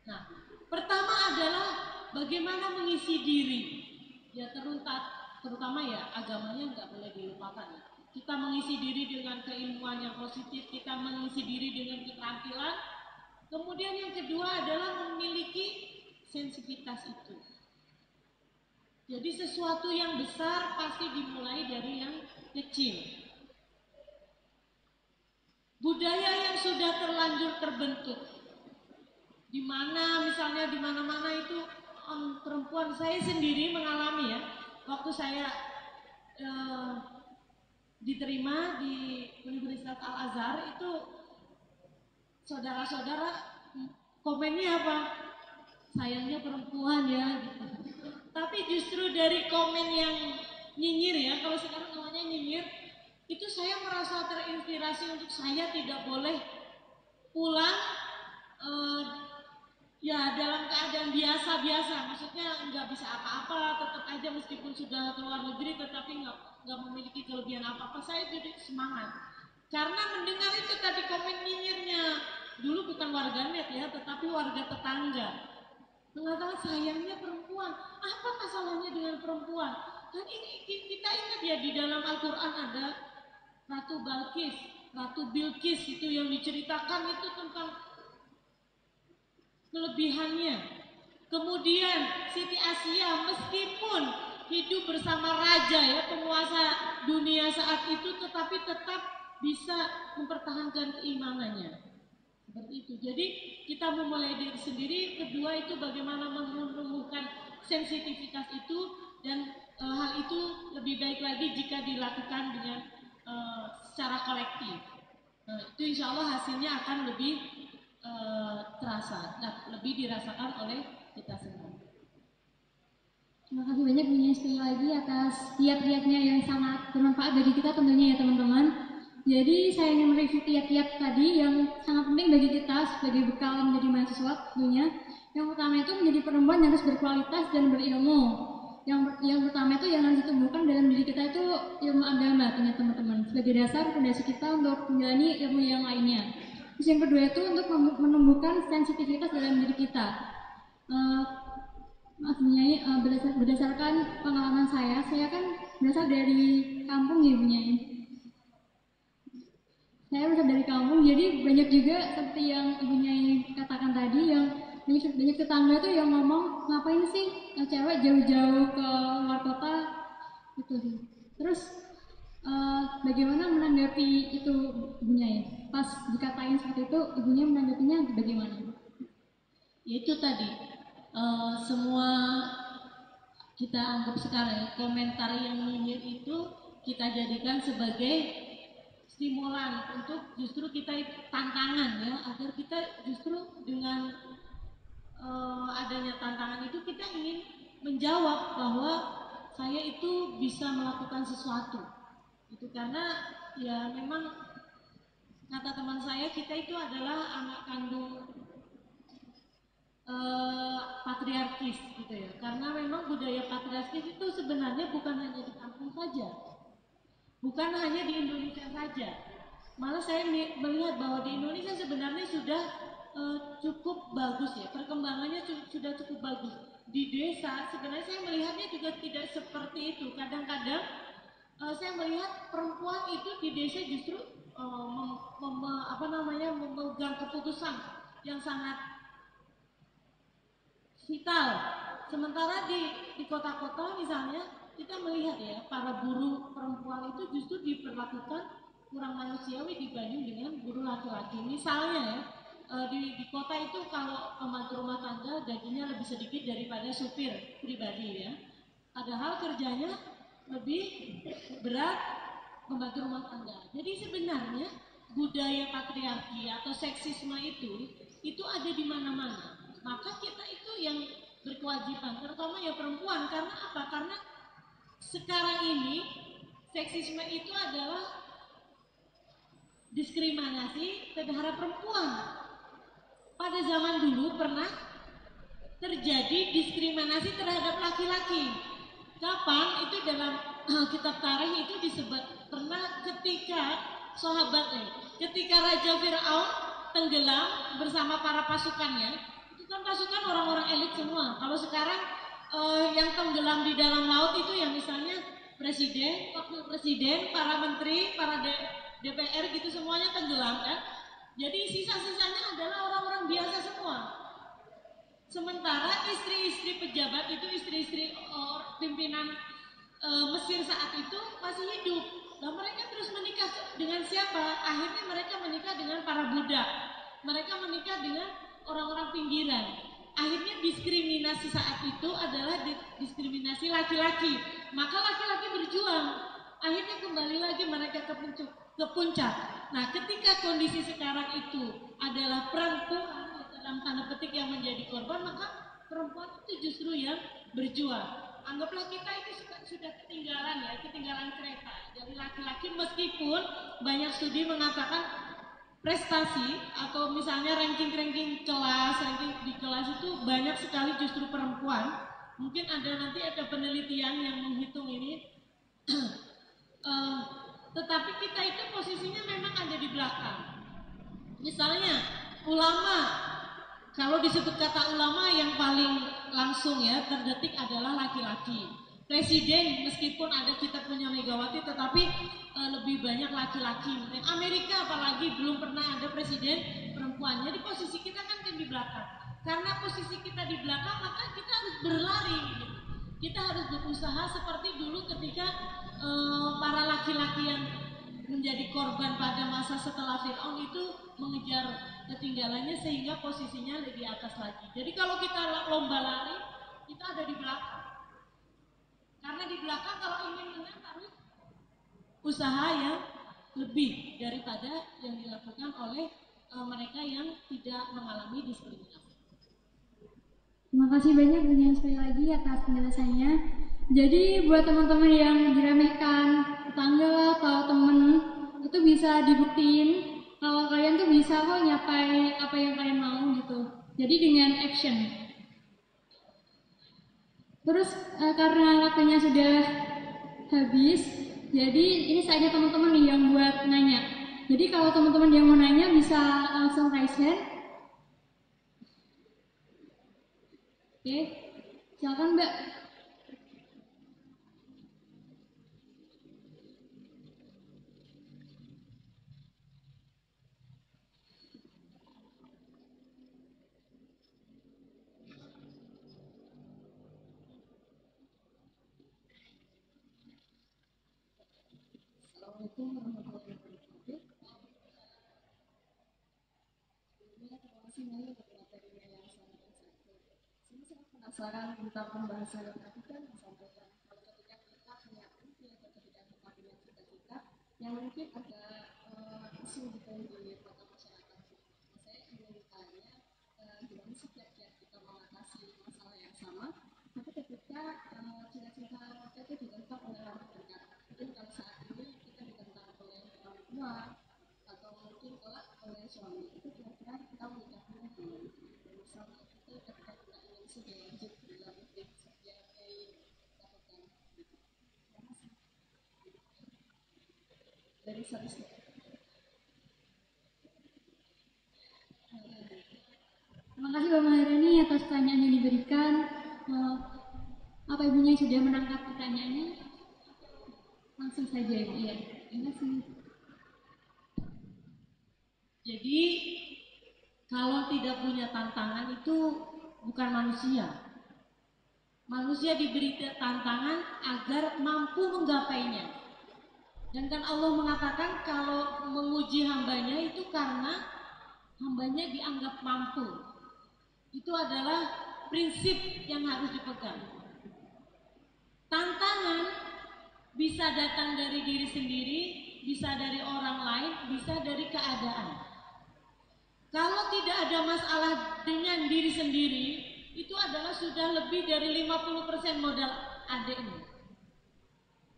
Nah, pertama adalah bagaimana mengisi diri. Ya terutama ya agamanya nggak boleh dilupakan. Kita mengisi diri dengan keilmuan yang positif, kita mengisi diri dengan keterampilan. Kemudian yang kedua adalah memiliki sensitivitas itu. Jadi sesuatu yang besar pasti dimulai dari yang kecil. Budaya yang sudah terlanjur terbentuk, di mana misalnya di mana-mana itu perempuan, saya sendiri mengalami ya, waktu saya diterima di Universitas Al Azhar itu saudara-saudara komennya apa? Sayangnya perempuan ya gitu. Tapi justru dari komen yang nyinyir ya, kalau sekarang namanya nyinyir, itu saya merasa terinspirasi untuk saya tidak boleh pulang ya dalam keadaan biasa-biasa, maksudnya nggak bisa apa-apa, tetap aja meskipun sudah keluar negeri tetapi nggak memiliki kelebihan apa-apa, saya jadi semangat karena mendengar itu tadi komen nyinyirnya. Dulu bukan warganet ya, tetapi warga tetangga mengatakan sayangnya perempuan, apa masalahnya dengan perempuan? Dan ini kita ingat ya, di dalam Al-Quran ada Ratu Balkis, Ratu Bilqis itu yang diceritakan itu tentang kelebihannya. Kemudian Siti Asia meskipun hidup bersama raja ya, penguasa dunia saat itu, tetapi tetap bisa mempertahankan keimanannya. Seperti itu. Jadi kita memulai diri sendiri. Kedua itu bagaimana menumbuhkan sensitivitas itu, dan hal itu lebih baik lagi jika dilakukan dengan secara kolektif. Itu insya Allah hasilnya akan lebih terasa, lebih dirasakan oleh kita semua. Terima kasih banyak Bu Nyai sekali lagi atas kiat-kiatnya yang sangat bermanfaat bagi kita tentunya ya teman-teman. Jadi saya ingin mereview kiat-kiat tadi yang sangat penting bagi kita sebagai bekal menjadi mahasiswa tentunya. Yang pertama itu menjadi perempuan yang harus berkualitas dan berilmu. Yang pertama itu yang harus ditumbuhkan dalam diri kita itu ilmu agama tentunya teman-teman, sebagai dasar fondasi kita untuk menjalani ilmu yang lainnya. Terus yang kedua itu untuk menumbuhkan sensitivitas dalam diri kita. Mas Bu Nyai, berdasarkan pengalaman saya kan berasal dari kampung ya Bu Nyai. Saya berasal dari kampung, jadi banyak juga seperti yang Ibu Nyai katakan tadi, yang banyak tetangga tuh yang ngomong ngapain sih cewek jauh-jauh ke luar kota gitu sih. Terus bagaimana menanggapi itu Ibu Nyai? Pas dikatain seperti itu, Ibunya menanggapinya bagaimana? Ya itu tadi, semua kita anggap sekarang ya, komentar yang nyinyir itu kita jadikan sebagai stimulan untuk justru kita tantangan ya, agar kita justru dengan adanya tantangan itu kita ingin menjawab bahwa saya itu bisa melakukan sesuatu itu, karena ya memang kata teman saya, kita itu adalah anak kandung patriarkis gitu ya, karena memang budaya patriarkis itu sebenarnya bukan hanya di kampung saja, bukan hanya di Indonesia saja, malah saya melihat bahwa di Indonesia sebenarnya sudah cukup bagus ya, perkembangannya sudah cukup bagus. Di desa sebenarnya saya melihatnya juga tidak seperti itu. Kadang-kadang saya melihat perempuan itu di desa justru memegang keputusan yang sangat vital. Sementara di kota-kota misalnya kita melihat ya, para buruh perempuan itu justru diperlakukan kurang manusiawi dibanding dengan buruh laki-laki. Misalnya ya, di kota itu kalau pembantu rumah tangga gajinya lebih sedikit daripada supir pribadi ya. Padahal kerjanya lebih berat pembantu rumah tangga. Jadi sebenarnya budaya patriarki atau seksisme itu ada di mana-mana. Maka kita itu yang berkewajiban, terutama ya perempuan. Karena apa? Karena sekarang ini seksisme itu adalah diskriminasi terhadap perempuan. Pada zaman dulu pernah terjadi diskriminasi terhadap laki-laki. Kapan? Itu dalam kitab tarikh itu disebut pernah ketika sahabatnya. Ketika Raja Fir'aun tenggelam bersama para pasukannya, itu kan pasukan orang-orang elit semua. Kalau sekarang yang tenggelam di dalam laut itu yang misalnya presiden, wakil presiden, para menteri, para DPR gitu semuanya tenggelam kan. Jadi sisa-sisanya adalah orang-orang biasa semua. Sementara istri-istri pejabat itu, istri-istri pimpinan Mesir saat itu masih hidup. Dan mereka terus menikah dengan siapa? Akhirnya mereka menikah dengan para budak. Mereka menikah dengan orang-orang pinggiran. Akhirnya diskriminasi saat itu adalah diskriminasi laki-laki. Maka laki-laki berjuang. Akhirnya kembali lagi mereka ke puncak. Nah, ketika kondisi sekarang itu adalah perempuan dalam tanda petik yang menjadi korban, maka perempuan itu justru yang berjuang. Anggaplah kita itu sudah ketinggalan kereta dari laki-laki, meskipun banyak studi mengatakan prestasi atau misalnya ranking kelas, ranking di kelas itu banyak sekali justru perempuan. Mungkin nanti ada penelitian yang menghitung ini. Tetapi kita itu posisinya memang ada di belakang. Misalnya ulama, kalau disebut kata ulama yang paling langsung ya terdetik adalah laki-laki. Presiden meskipun ada kita punya Megawati, tetapi lebih banyak laki-laki. Amerika apalagi belum pernah ada presiden perempuan. Jadi posisi kita kan di belakang. Karena posisi kita di belakang, maka kita harus berlari. Kita harus berusaha seperti dulu ketika para laki-laki yang menjadi korban pada masa setelah Fir'aun itu mengejar ketinggalannya sehingga posisinya lebih atas lagi. Jadi kalau kita lomba lari, kita ada di belakang. Karena di belakang kalau ingin menang harus usaha yang lebih daripada yang dilakukan oleh mereka yang tidak mengalami diskriminasi. Terima kasih banyak Bunya sekali lagi atas penjelasannya. Jadi buat teman-teman yang diremehkan tetangga atau temen, itu bisa dibuktiin kalau kalian tuh bisa kok nyapai apa yang kalian mau gitu. Jadi dengan action. Terus karena waktunya sudah habis, jadi ini saatnya teman-teman nih yang buat nanya. Jadi kalau teman-teman yang mau nanya bisa langsung raise hand. Oke, silakan Mbak. Assalamualaikum warahmatullahi wabarakatuh. Sebelumnya terima kasih banyak untuk materinya yang sangat insightful. Saya sangat penasaran tentang pembahasan yang tadi kan disampaikan kalau ketika kita punya mimpi atau ketika kita punya cita-cita yang mungkin ada isu gitu di mata masyarakat. Saya ingin tanya gimana sih kiat-kiat kita mengatasi masalah yang sama, tapi ketika cita-cita kita itu ditentang oleh orang terdekat. Mungkin kalau saat ini kita ditentang oleh orang tua atau mungkin kelak oleh suami, itu kira-kira kita menyikapinya gimana? Misalnya itu ketika kita ingin sudah lanjut dalam hidup yang lakukan. Terima kasih. Dari Sarista. Terima kasih Mbak Maharani atas pertanyaan yang diberikan. Apa ibunya sudah menangkap pertanyaannya? Langsung saja Ibu. Iya. Terima kasih. Jadi kalau tidak punya tantangan itu bukan manusia. Manusia diberi tantangan agar mampu menggapainya. Dan kan Allah mengatakan kalau menguji hambanya itu karena hambanya dianggap mampu. Itu adalah prinsip yang harus dipegang. Tantangan bisa datang dari diri sendiri, bisa dari orang lain, bisa dari keadaan. Kalau tidak ada masalah dengan diri sendiri, itu adalah sudah lebih dari 50% modal adiknya.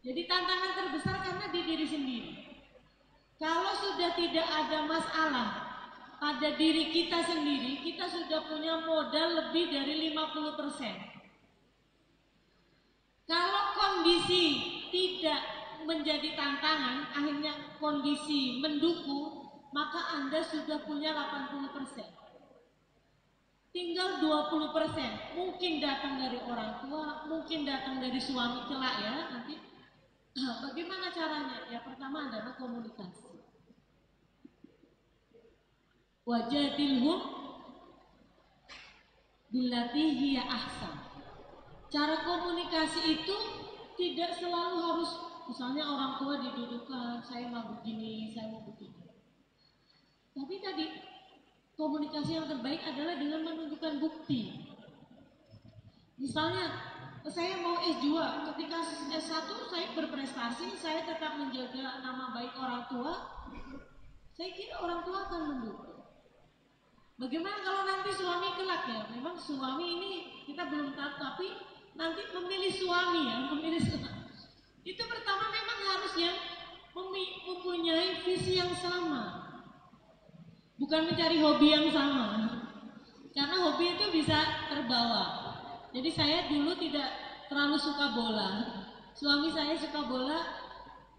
Jadi tantangan terbesar karena di diri sendiri. Kalau sudah tidak ada masalah pada diri kita sendiri, kita sudah punya modal lebih dari 50%. Kalau kondisi tidak menjadi tantangan, akhirnya kondisi mendukung, maka Anda sudah punya 80%. Tinggal 20%, mungkin datang dari orang tua, mungkin datang dari suami kelak ya nanti. Bagaimana caranya? Ya pertama adalah komunikasi. Wajadilhum billati hiya ahsan. Cara komunikasi itu tidak selalu harus, misalnya orang tua didudukkan, saya mau begini, saya mau begini. Tapi tadi komunikasi yang terbaik adalah dengan menunjukkan bukti. Misalnya, saya mau S2, ketika S1 saya berprestasi, saya tetap menjaga nama baik orang tua, saya kira orang tua akan mendukung. Bagaimana kalau nanti suami kelak ya? Memang suami ini kita belum tahu, tapi nanti memilih suami ya, memilih suami. Itu pertama memang harus yang mempunyai visi yang sama. Bukan mencari hobi yang sama, karena hobi itu bisa terbawa. Jadi saya dulu tidak terlalu suka bola. Suami saya suka bola,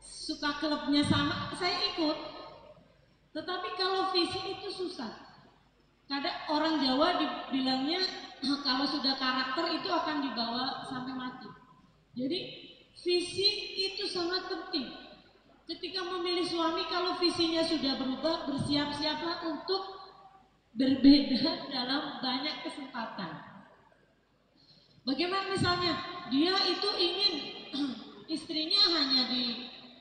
suka klubnya sama, saya ikut. Tetapi kalau visi itu susah. Kadang orang Jawa dibilangnya kalau sudah karakter itu akan dibawa sampai mati. Jadi visi itu sangat penting. Ketika memilih suami, kalau visinya sudah berubah, bersiap-siaplah untuk berbeda dalam banyak kesempatan. Bagaimana misalnya dia itu ingin istrinya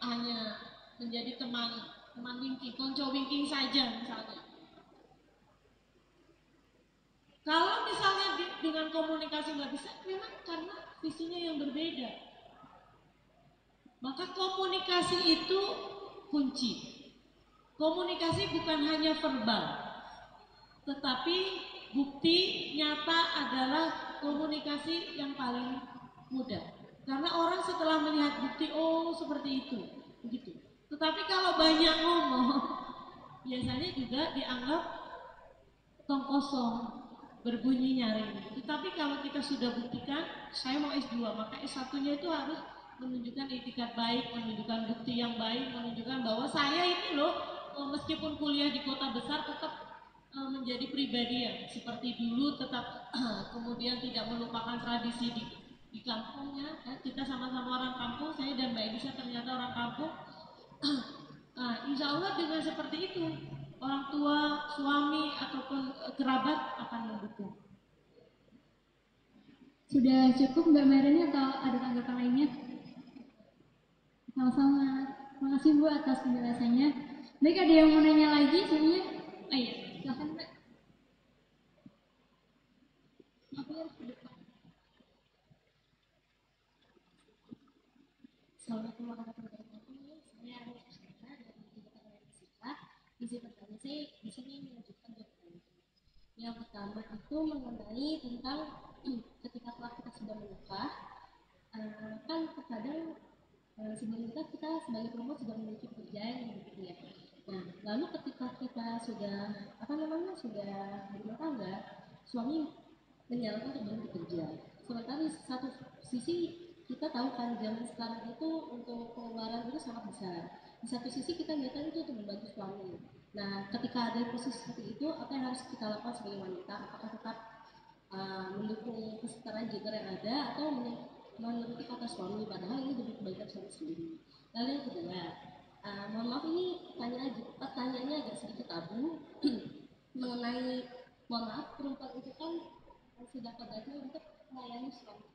hanya menjadi teman wingking, konco wingking saja misalnya. Kalau misalnya dengan komunikasi nggak bisa, memang karena visinya yang berbeda. Maka komunikasi itu kunci. Komunikasi bukan hanya verbal, tetapi bukti nyata adalah komunikasi yang paling mudah. Karena orang setelah melihat bukti, oh seperti itu, begitu. Tetapi kalau banyak ngomong, biasanya juga dianggap tong kosong, berbunyi nyaring. Tetapi kalau kita sudah buktikan, saya mau S2, maka S1-nya itu harus menunjukkan etikat baik, menunjukkan bukti yang baik, menunjukkan bahwa saya ini loh, meskipun kuliah di kota besar tetap menjadi pribadi yang seperti dulu, tetap kemudian tidak melupakan tradisi di kampungnya. Kita sama-sama orang kampung, saya dan Mbak Elisa ternyata orang kampung. Insya Allah dengan seperti itu, orang tua, suami ataupun kerabat akan mendukung. Sudah cukup Mbak Mairani atau ada tanggapan lainnya? Sama-sama. Terima kasih Bu atas penjelasannya. Baik, ada yang mau nanya lagi sebenarnya? Oh iya, silahkan Mbak. Aku harus ke depan. Assalamualaikum warahmatullahi wabarakatuh. Saya Arif Kusnata dari Departemen Fisika. Izin pertama saya di sini melanjutkan jawaban. Yang pertama itu mengenai tentang ketika kita sudah menikah, kan terkadang sebelum kita sebagai perempuan sudah memiliki pekerjaan gitu ya. Nah, lalu ketika kita sudah sudah berumah tangga, suami menyarankan untuk berhenti kerja. Sementara di satu sisi kita tahu kan zaman sekarang itu untuk pengeluaran itu sangat besar. Di satu sisi kita niatkan itu untuk membantu suami. Nah, ketika ada posisi seperti itu, apa yang harus kita lakukan sebagai wanita? Apakah tetap mendukung kesetaraan gender yang ada atau menuruti kata suami, padahal ini demi kebaikan suami sendiri. Lalu yang kedua, mohon maaf ini pertanyaannya agak sedikit tabu mengenai, mohon maaf, perempuan itu kan sudah kodratnya untuk melayani suami.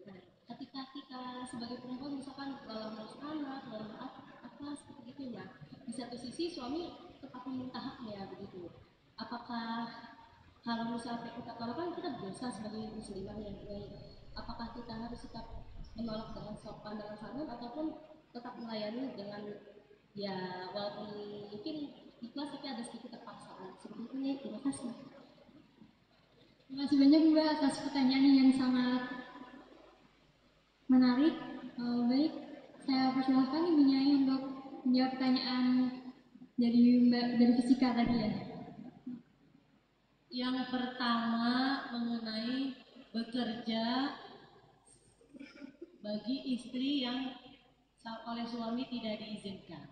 Nah, ketika kita sebagai perempuan misalkan dalam ngurus anak, dalam apa seperti itu ya, di satu sisi suami tetap meminta haknya begitu. Apakah kalau misalnya kalau kan kita biasa sebagai muslimah yang apakah kita harus tetap menolak dengan sopan dengan santun ataupun tetap melayani dengan ya walaupun mungkin ikhlas tapi ada sedikit terpaksaan seperti ini. Terima kasih. Terima kasih banyak Mbak atas pertanyaan yang sangat menarik. Baik, saya persilahkan Ibu Nyai untuk menjawab pertanyaan dari Mbak dari fisika tadi ya. Yang pertama mengenai bekerja bagi istri yang oleh suami tidak diizinkan.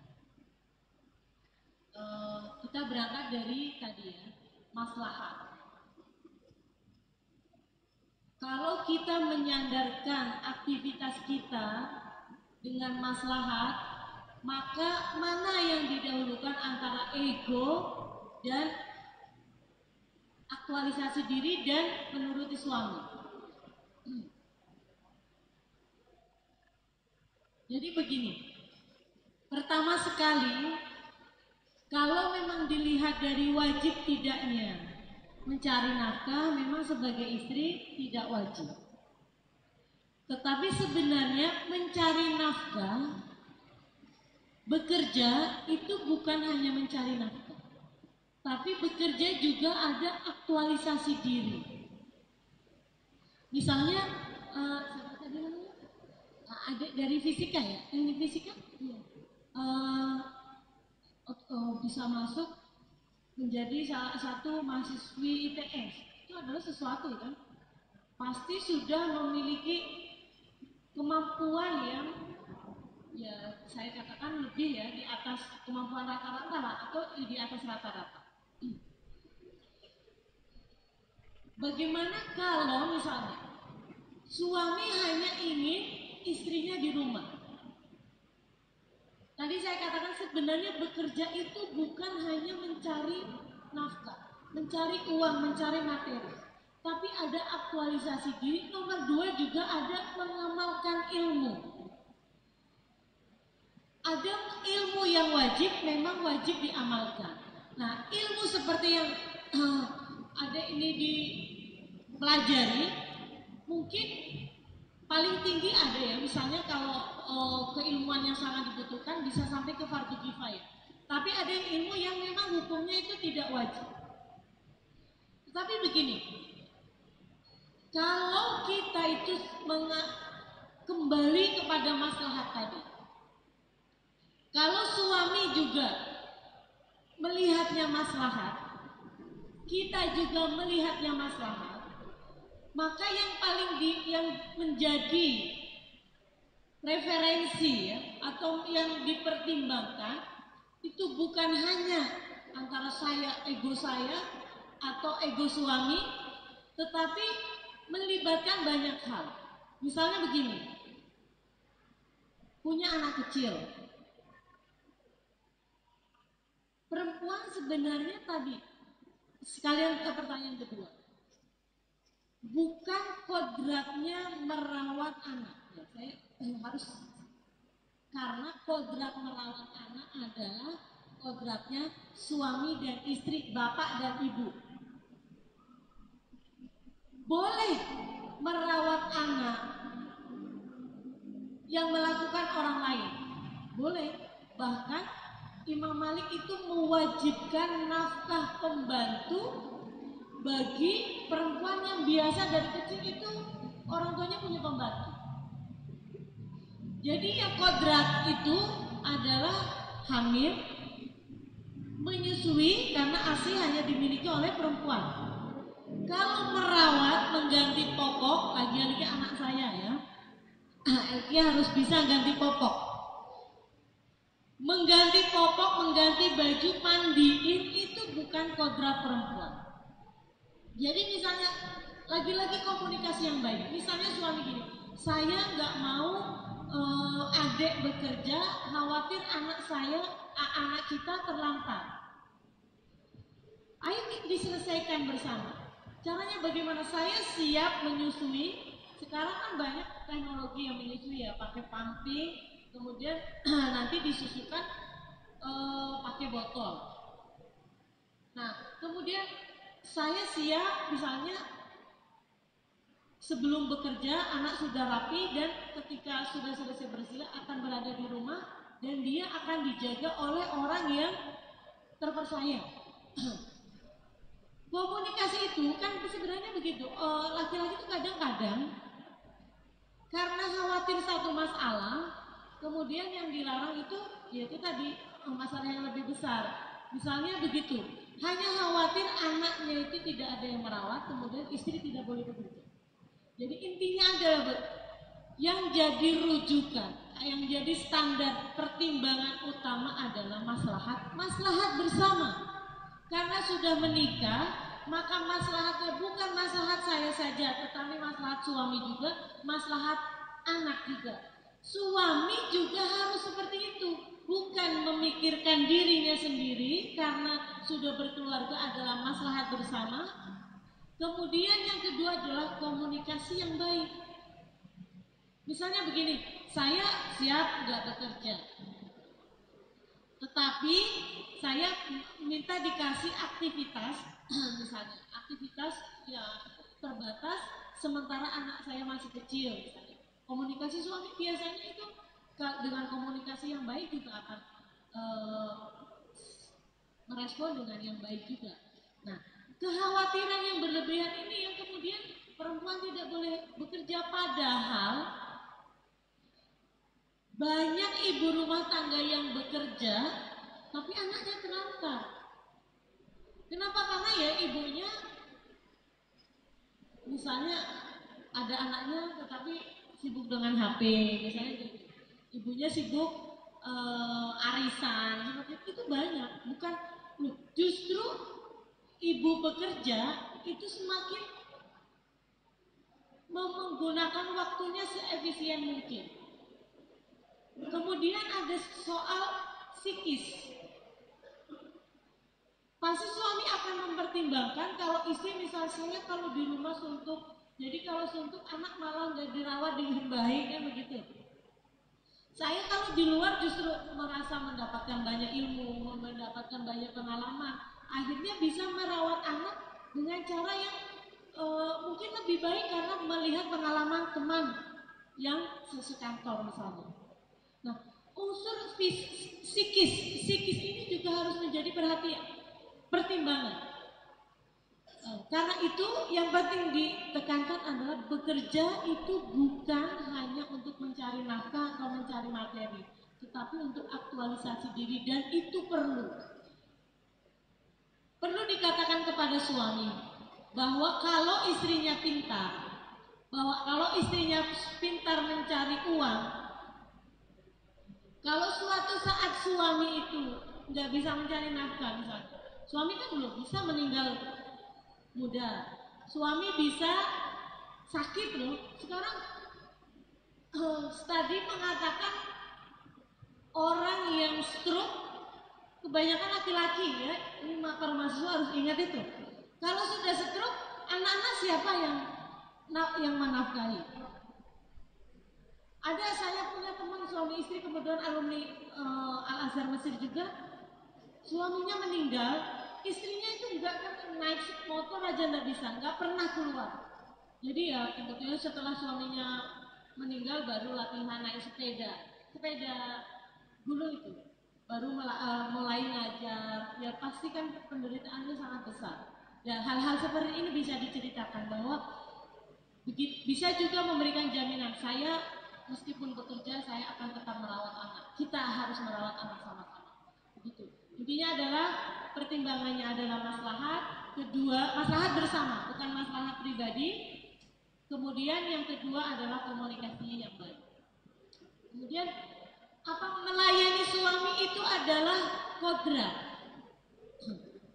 Kita berangkat dari tadi ya, maslahat. Kalau kita menyandarkan aktivitas kita dengan maslahat, maka mana yang didahulukan antara ego dan aktualisasi diri dan menuruti suami. Jadi begini, pertama sekali, kalau memang dilihat dari wajib tidaknya mencari nafkah, memang sebagai istri tidak wajib. Tetapi sebenarnya mencari nafkah, bekerja itu bukan hanya mencari nafkah, tapi bekerja juga ada aktualisasi diri. Misalnya, siapa tadi namanya? Adik dari fisika ya, teknik fisika, bisa masuk menjadi salah satu mahasiswi ITS. Itu adalah sesuatu kan, pasti sudah memiliki kemampuan yang ya saya katakan lebih ya di atas kemampuan rata-rata lah, atau di atas rata-rata. Bagaimana kalau misalnya suami hanya ingin istrinya di rumah? Tadi saya katakan sebenarnya bekerja itu bukan hanya mencari nafkah, mencari uang, mencari materi, tapi ada aktualisasi diri. Nomor 2 juga ada mengamalkan ilmu. Ada ilmu yang wajib, memang wajib diamalkan. Nah, ilmu seperti yang ada ini dipelajari, mungkin paling tinggi ada ya, misalnya kalau keilmuan yang sangat dibutuhkan bisa sampai ke fardu kifayah. Tapi ada ilmu yang memang hukumnya itu tidak wajib. Tapi begini, kalau kita itu kembali kepada maslahat tadi, kalau suami juga melihatnya maslahat, kita juga melihatnya maslahat, maka yang paling yang menjadi referensi ya, atau yang dipertimbangkan itu bukan hanya antara ego saya atau ego suami, tetapi melibatkan banyak hal. Misalnya begini, punya anak kecil, perempuan sebenarnya tadi, sekalian pertanyaan kedua, bukan kodratnya merawat anak. Ya, saya harus, karena kodrat merawat anak adalah kodratnya suami dan istri, bapak dan ibu. Boleh merawat anak yang melakukan orang lain, boleh. Bahkan Imam Malik itu mewajibkan nafkah pembantu bagi perempuan yang biasa dari kecil itu orang tuanya punya pembantu. Jadi yang kodrat itu adalah hamil, menyusui, karena ASI hanya dimiliki oleh perempuan. Kalau merawat, mengganti popok, lagi-lagi anak saya ya, Elki harus bisa ganti popok, mengganti popok, mengganti baju, mandiin, itu bukan kodrat perempuan. Jadi misalnya, lagi-lagi komunikasi yang baik. Misalnya suami gini, saya nggak mau adik bekerja, khawatir anak kita terlantar. Ayo diselesaikan bersama. Caranya bagaimana? Saya siap menyusui. Sekarang kan banyak teknologi yang menyusui ya, pakai pumping, kemudian nanti disusukan pakai botol. Nah, kemudian saya siap, misalnya sebelum bekerja anak sudah rapi, dan ketika sudah selesai bersila akan berada di rumah, dan dia akan dijaga oleh orang yang terpercaya. Komunikasi itu kan sebenarnya begitu. Laki-laki itu kadang-kadang karena khawatir satu masalah, kemudian yang dilarang itu yaitu tadi masalah yang lebih besar. Misalnya begitu, hanya khawatir anaknya itu tidak ada yang merawat, kemudian istri tidak boleh bekerja. Jadi intinya adalah yang jadi rujukan yang jadi standar pertimbangan utama adalah maslahat bersama. Karena sudah menikah, maka maslahatnya bukan maslahat saya saja, tetapi maslahat suami juga, maslahat anak juga. Suami juga harus seperti itu, bukan memikirkan dirinya sendiri karena sudah berkeluarga adalah maslahat bersama. Kemudian yang kedua adalah komunikasi yang baik. Misalnya begini, saya siap nggak bekerja, tetapi saya minta dikasih aktivitas, misalnya aktivitas ya terbatas sementara anak saya masih kecil. Misalnya. Komunikasi suami biasanya itu dengan komunikasi yang baik juga akan merespon dengan yang baik juga. Nah, kekhawatiran yang berlebihan ini yang kemudian perempuan tidak boleh bekerja, padahal banyak ibu rumah tangga yang bekerja tapi anaknya terlantar. Kenapa? Karena ya ibunya misalnya ada anaknya tetapi sibuk dengan HP misalnya gitu. Ibunya sibuk arisan seperti itu banyak. Bukan justru ibu bekerja itu semakin menggunakan waktunya seefisien mungkin. Kemudian ada soal psikis. Pasti suami akan mempertimbangkan kalau istri misalnya kalau di rumah suntuk, jadi kalau suntuk anak malah nggak dirawat dengan baik kan begitu. Saya kalau di luar justru merasa mendapatkan banyak ilmu, mendapatkan banyak pengalaman, akhirnya bisa merawat anak dengan cara yang mungkin lebih baik karena melihat pengalaman teman yang sekantor misalnya. Nah, unsur psikis ini juga harus menjadi pertimbangan. Karena itu yang penting ditekankan adalah bekerja itu bukan hanya untuk mencari nafkah atau mencari materi, tetapi untuk aktualisasi diri, dan itu perlu dikatakan kepada suami bahwa kalau istrinya pintar mencari uang, kalau suatu saat suami itu nggak bisa mencari nafkah, misalnya suami kan belum bisa meninggal muda, suami bisa sakit loh. Sekarang studi mengatakan orang yang stroke kebanyakan laki-laki ya. Ini para mahasiswa harus ingat itu. Kalau sudah stroke, anak-anak siapa yang menafkahi? Ada, saya punya teman suami istri kemudian alumni Al-Azhar Mesir juga, suaminya meninggal, istrinya itu enggak kan naik motor aja enggak bisa, enggak pernah keluar. Jadi ya kemudian setelah suaminya meninggal baru latihan naik sepeda gunung itu, baru mulai ngajar. Ya pasti kan penderitaannya sangat besar. Ya hal-hal seperti ini bisa diceritakan bahwa bisa juga memberikan jaminan, saya meskipun bekerja saya akan tetap merawat anak. Kita harus merawat anak sama-sama. Begitu. Intinya adalah pertimbangannya adalah maslahat, kedua maslahat bersama, bukan maslahat pribadi. Kemudian yang kedua adalah komunikasi yang baik. Kemudian apa melayani suami itu adalah kodrat.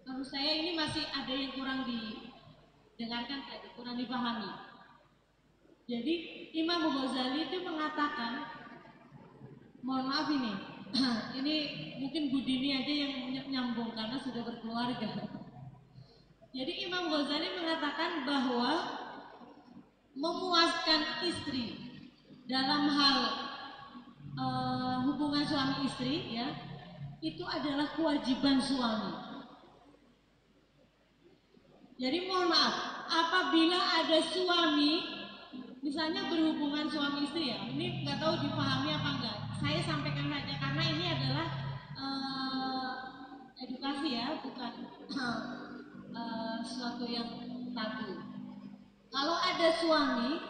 Menurut saya ini masih ada yang kurang didengarkan tadi, kurang dipahami. Jadi Imam Ghazali itu mengatakan, mohon maaf ini mungkin Bu Dini aja yang nyambung karena sudah berkeluarga. Jadi Imam Ghazali mengatakan bahwa memuaskan istri dalam hal hubungan suami istri ya, itu adalah kewajiban suami. Jadi mohon maaf, apabila ada suami misalnya berhubungan suami istri ya, ini nggak tahu dipahami apa enggak. Saya sampaikan saja karena ini adalah edukasi ya, bukan sesuatu yang tabu. Kalau ada suami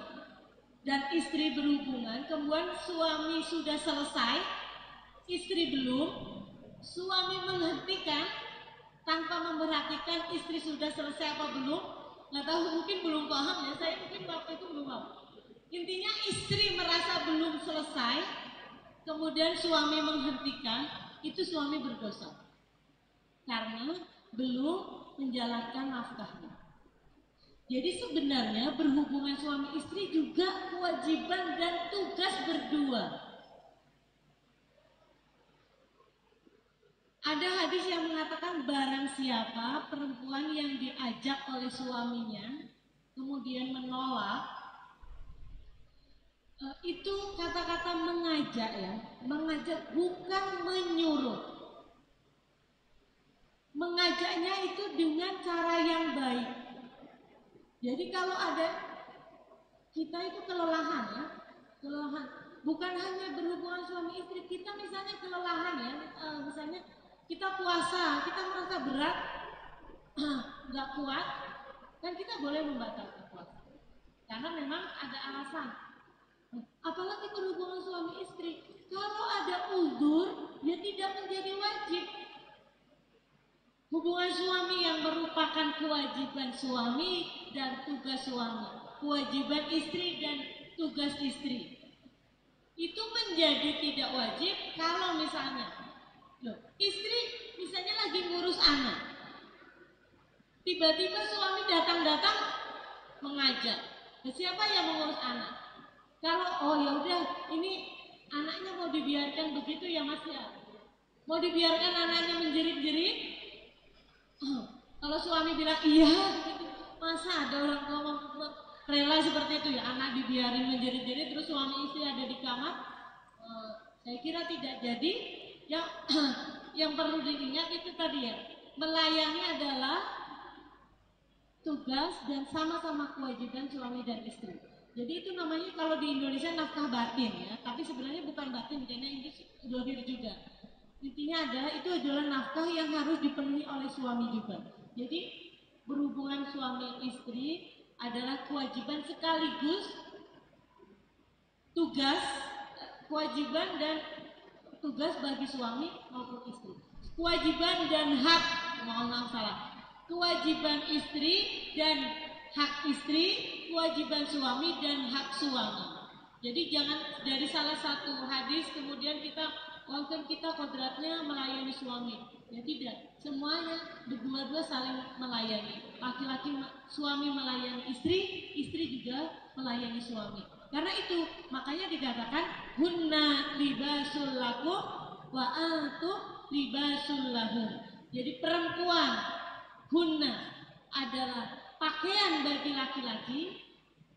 dan istri berhubungan, kemudian suami sudah selesai, istri belum, suami menghentikan tanpa memperhatikan istri sudah selesai apa belum, nggak tahu, mungkin belum paham ya, saya mungkin waktu itu belum paham. Intinya istri merasa belum selesai, kemudian suami menghentikan, itu suami berdosa karena belum menjalankan nafkahnya. Jadi sebenarnya berhubungan suami istri juga kewajiban dan tugas berdua. Ada hadis yang mengatakan barang siapa perempuan yang diajak oleh suaminya kemudian menolak, itu kata-kata mengajak ya, mengajak bukan menyuruh. Mengajaknya itu dengan cara yang baik. Jadi kalau ada kita itu kelelahan ya, kelelahan. Bukan hanya berhubungan suami istri, kita misalnya kelelahan ya, misalnya kita puasa, kita merasa berat, nggak kuat, kan kita boleh membatalkan puasa. Karena memang ada alasan. Apalagi berhubungan suami istri, kalau ada uzur, ya tidak menjadi wajib. Hubungan suami yang merupakan kewajiban suami dan tugas suami, kewajiban istri dan tugas istri, itu menjadi tidak wajib kalau misalnya istri misalnya lagi ngurus anak, tiba-tiba suami datang-datang mengajak, siapa yang mengurus anak? Kalau oh ya udah ini anaknya mau dibiarkan begitu ya mas ya, mau dibiarkan anaknya menjerit-jerit. Kalau suami bilang iya, masa ada orang tua rela seperti itu ya, anak dibiarin menjerit-jerit terus suami istri ada di kamar? Saya kira tidak. Jadi yang perlu diingat itu tadi ya, melayani adalah tugas dan sama-sama kewajiban suami dan istri. Jadi itu namanya kalau di Indonesia nafkah batin ya, tapi sebenarnya bukan batin karena ini dohir juga. Intinya adalah itu adalah nafkah yang harus dipenuhi oleh suami juga. Jadi berhubungan suami istri adalah kewajiban sekaligus tugas, kewajiban dan tugas bagi suami maupun istri. Kewajiban dan hak, mohon maaf salah. Kewajiban istri dan hak istri, kewajiban suami dan hak suami. Jadi jangan dari salah satu hadis kemudian kita kodratnya melayani suami. Ya tidak, semuanya berdua-dua saling melayani. Laki-laki suami melayani istri, istri juga melayani suami. Karena itu makanya dikatakan hunna libasul lakum wa antum libasul lahum. Jadi perempuan hunna adalah pakaian bagi laki-laki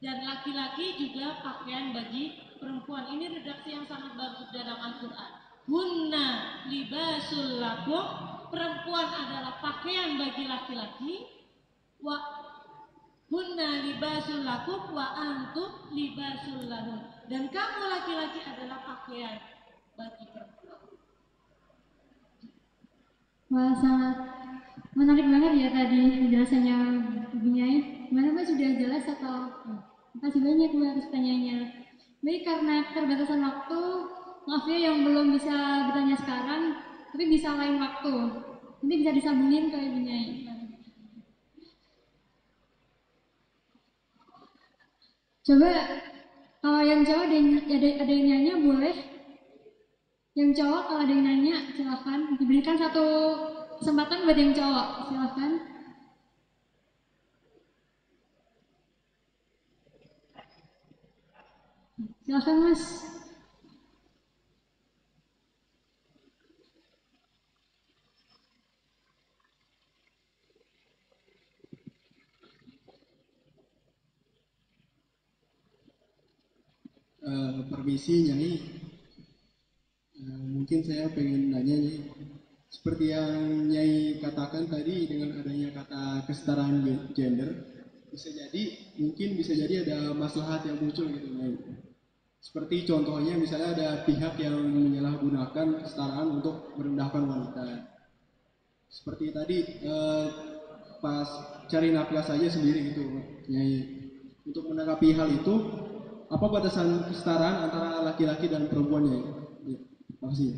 dan laki-laki juga pakaian bagi perempuan. Ini redaksi yang sangat bagus dalam Al-Quran. Hunna libasul lakum, perempuan adalah pakaian bagi laki-laki, wa hunna libasul lakum wa antum libasul lahum, dan kamu laki-laki adalah pakaian bagi perempuan. Wah, sangat menarik banget ya tadi penjelasannya Ibu Nyai. Gimana Mbak, sudah jelas atau? Makasih banyak Mbak atas pertanyaannya. Baik, karena keterbatasan waktu, maaf ya yang belum bisa bertanya sekarang, tapi bisa lain waktu. Nanti bisa disambungin ke Ibu Nyai. Coba kalau yang cowok ada yang nanya boleh. Yang cowok kalau ada yang nanya silahkan. Diberikan satu kesempatan buat yang cowok, silahkan. Silahkan Mas. Permisi Nyai, mungkin saya pengen nanya Nyai, seperti yang Nyai katakan tadi dengan adanya kata kesetaraan gender, mungkin bisa jadi ada maslahat yang muncul gitu Nyai. Seperti contohnya misalnya ada pihak yang menyalahgunakan kesetaraan untuk merendahkan wanita. Seperti tadi pas cari nafkah saja sendiri gitu Nyai. Untuk menanggapi hal itu, apa batasan kesetaraan antara laki-laki dan perempuannya? Ya, terima kasih.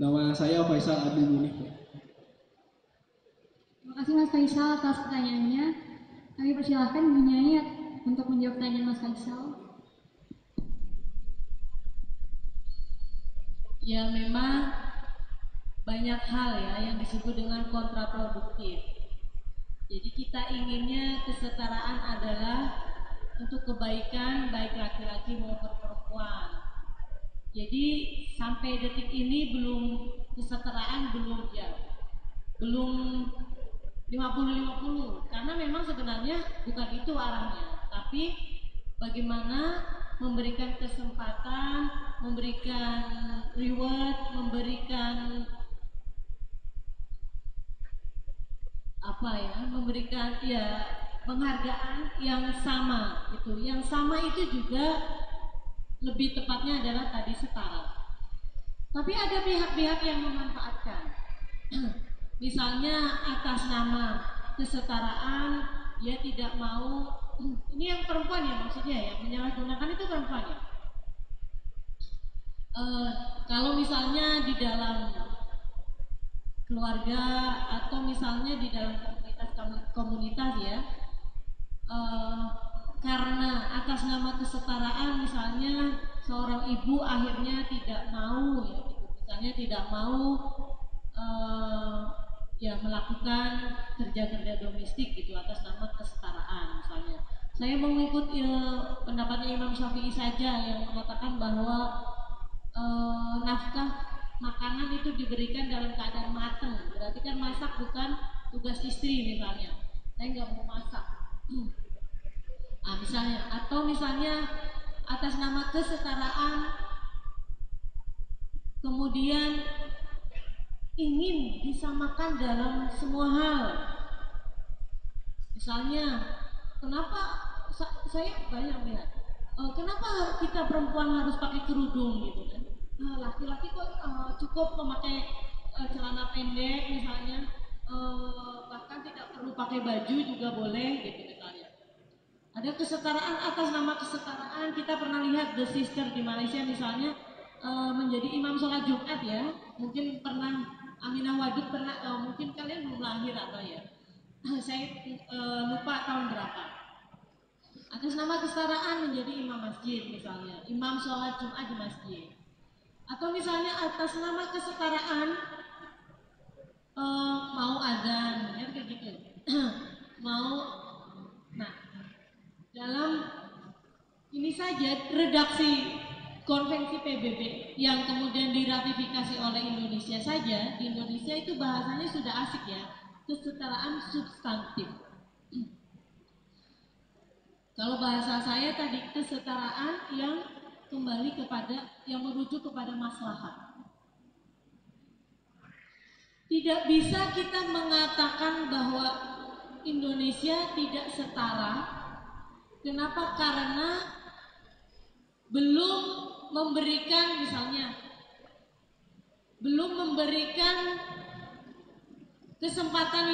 Nama saya Faisal Abdul Munik. Terima kasih Mas Faisal atas pertanyaannya. Kami persilahkan Ibu Nyai untuk menjawab pertanyaan Mas Faisal. ya memang banyak hal ya yang disebut dengan kontraproduktif. Jadi kita inginnya kesetaraan adalah untuk kebaikan baik laki-laki maupun perempuan. Jadi sampai detik ini kesetaraan belum 50-50 karena memang sebenarnya bukan itu arahnya, tapi bagaimana memberikan kesempatan, memberikan reward, memberikan memberikan penghargaan yang sama itu. Yang sama itu juga lebih tepatnya adalah tadi setara. Tapi ada pihak-pihak yang memanfaatkan. Misalnya atas nama kesetaraan dia tidak mau, ini yang perempuan ya maksudnya ya, menyalahgunakan itu perempuan ya. Kalau misalnya di dalam keluarga atau misalnya di dalam komunitas ya, karena atas nama kesetaraan misalnya seorang ibu akhirnya tidak mau ya gitu, misalnya tidak mau melakukan kerja-kerja domestik gitu atas nama kesetaraan misalnya. Saya mengikut pendapatnya Imam Syafi'i saja yang mengatakan bahwa nafkah makanan itu diberikan dalam keadaan matang, berarti kan masak bukan tugas istri misalnya. Saya nggak mau masak, misalnya, atau misalnya atas nama kesetaraan kemudian ingin disamakan dalam semua hal. Misalnya, kenapa saya banyak melihat, kenapa kita perempuan harus pakai kerudung gitu kan? Laki-laki kok cukup memakai celana pendek misalnya, bahkan tidak perlu pakai baju juga boleh gitu misalnya. Ada kesetaraan atas nama kesetaraan. Kita pernah lihat The Sister di Malaysia misalnya, menjadi imam sholat Jumat ya. Mungkin pernah Aminah Wadud pernah, mungkin kalian belum lahir atau ya. Saya lupa tahun berapa. Atas nama kesetaraan menjadi imam masjid misalnya, imam sholat Jumat di masjid. Atau misalnya atas nama kesetaraan mau adzan, ya kayak gitu. Dalam ini saja redaksi konvensi PBB yang kemudian diratifikasi oleh Indonesia saja, di Indonesia itu bahasanya sudah asik ya, kesetaraan substantif. Kalau bahasa saya tadi kesetaraan yang kembali kepada, yang merujuk kepada maslahat. Tidak bisa kita mengatakan bahwa Indonesia tidak setara. Kenapa? Karena belum memberikan misalnya, belum memberikan kesempatan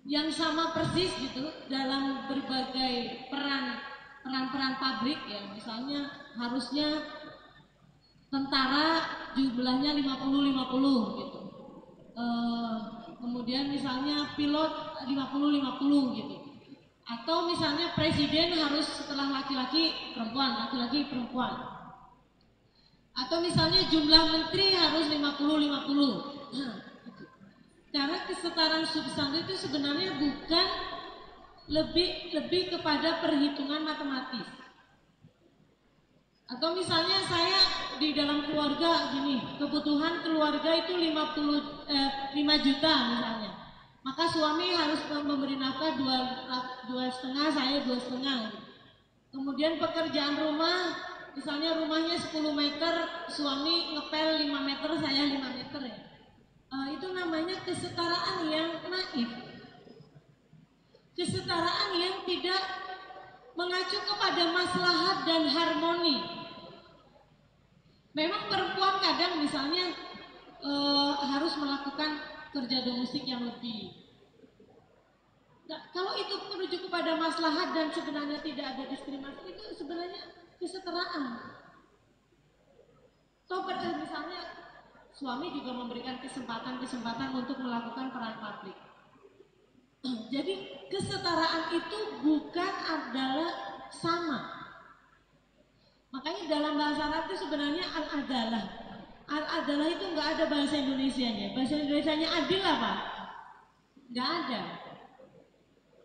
yang sama persis gitu dalam berbagai peran publik ya. Misalnya harusnya tentara jumlahnya 50-50 gitu. Kemudian misalnya pilot 50-50 gitu. Atau misalnya presiden harus setelah laki-laki perempuan, laki-laki perempuan. Atau misalnya jumlah menteri harus 50-50. Karena kesetaraan substantif itu sebenarnya bukan lebih kepada perhitungan matematis. Atau misalnya saya di dalam keluarga gini, kebutuhan keluarga itu 5 juta misalnya. Maka suami harus memberi nafkah 2,5, saya 2,5. Kemudian pekerjaan rumah, misalnya rumahnya 10 meter, suami ngepel 5 meter, saya 5 meter ya. Itu namanya kesetaraan yang naif. Kesetaraan yang tidak mengacu kepada maslahat dan harmoni. Memang perempuan kadang misalnya harus melakukan kerja domestik yang lebih. Nah, kalau itu menuju kepada maslahat dan sebenarnya tidak ada diskriminasi, itu sebenarnya kesetaraan. Misalnya suami juga memberikan kesempatan untuk melakukan peran publik. Jadi kesetaraan itu bukan adalah sama. Makanya dalam bahasa Arab itu sebenarnya al-adalah. Al-adalah itu nggak ada bahasa Indonesianya. Bahasa Indonesianya adil apa? Nggak ada.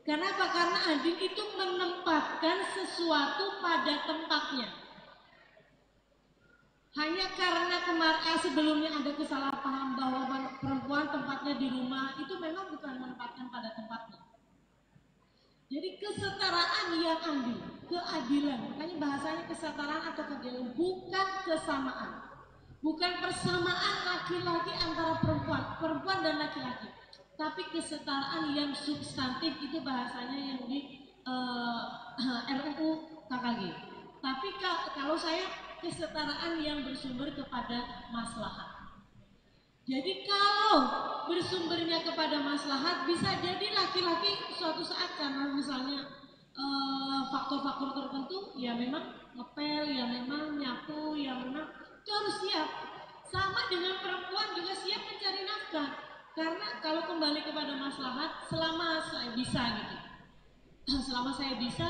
Kenapa? Karena adil itu menempatkan sesuatu pada tempatnya. Hanya karena sebelumnya ada kesalahpaham bahwa perempuan tempatnya di rumah, itu memang bukan menempatkan pada tempatnya. Jadi kesetaraan yang adil, keadilan, makanya bahasanya kesetaraan atau keadilan, bukan kesamaan. Bukan persamaan laki-laki antara perempuan dan laki-laki. Tapi kesetaraan yang substantif itu bahasanya yang di RUU KKG. Tapi kalau saya kesetaraan yang bersumber kepada maslahat. Jadi kalau bersumbernya kepada maslahat, bisa jadi laki-laki suatu saat karena misalnya faktor-faktor tertentu, ya memang ngepel, ya memang nyapu, ya memang itu harus siap. Sama dengan perempuan juga siap mencari nafkah. Karena kalau kembali kepada maslahat, selama saya bisa gitu, selama saya bisa,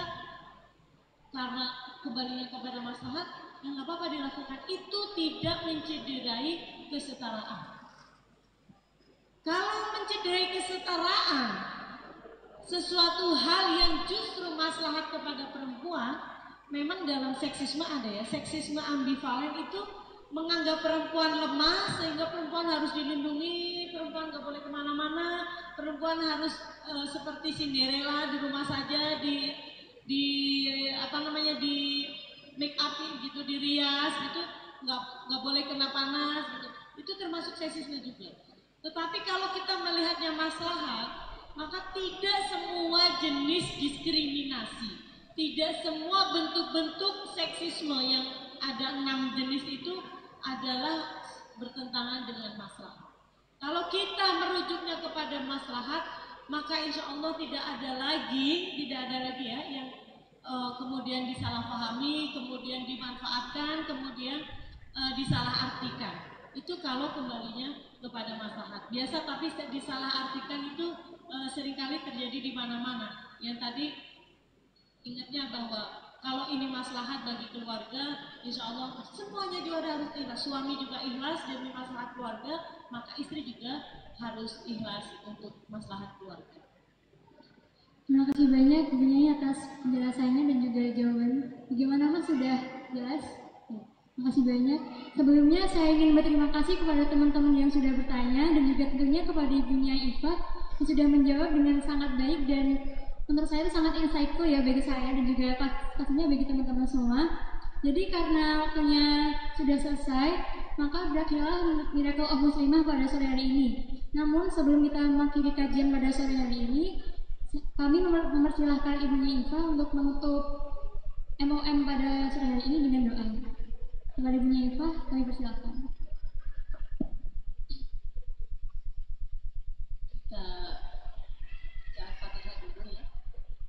karena kembalinya kepada maslahat, yang nggak apa-apa dilakukan, itu tidak mencederai kesetaraan. Kalau mencederai kesetaraan, sesuatu hal yang justru maslahat kepada perempuan, memang dalam seksisme ada ya, seksisme ambivalen itu menganggap perempuan lemah sehingga perempuan harus dilindungi, perempuan nggak boleh kemana-mana, perempuan harus seperti Cinderella di rumah saja, di make upin gitu, dirias gitu, nggak boleh kena panas gitu. Itu termasuk seksisme juga. Tetapi kalau kita melihatnya maslahat, maka tidak semua jenis diskriminasi, tidak semua bentuk-bentuk seksisme yang ada 6 jenis itu adalah bertentangan dengan maslahat. Kalau kita merujuknya kepada maslahat, maka insya Allah tidak ada lagi ya yang kemudian disalahpahami, kemudian dimanfaatkan, kemudian disalahartikan. Itu kalau kembalinya kepada maslahat. Biasa tapi disalahartikan itu seringkali terjadi di mana-mana. Yang tadi ingatnya bahwa kalau ini maslahat bagi keluarga, insya Allah semuanya juga harus ikhlas. Suami juga ikhlas demi maslahat keluarga, maka istri juga harus ikhlas untuk maslahat keluarga. Terima kasih banyak Bu Nyai atas penjelasannya dan juga jawaban. Bagaimana Mas, sudah jelas? Terima kasih banyak. Sebelumnya saya ingin berterima kasih kepada teman-teman yang sudah bertanya dan juga tentunya kepada Ibu Nyai Ifah yang sudah menjawab dengan sangat baik dan menurut saya itu sangat insightful ya bagi saya dan juga pastinya bagi teman-teman semua. Jadi karena waktunya sudah selesai, maka berakhirlah Miracle of Muslimah pada sore hari ini. Namun sebelum kita mengakhiri kajian pada sore hari ini, kami mempersilahkan Ibu Nyai Ifah untuk menutup MOM pada sore hari ini dengan doa. Kepada Ibu Nyai Ifah, kami persilahkan. Kita Al-Fatihah dulu ya.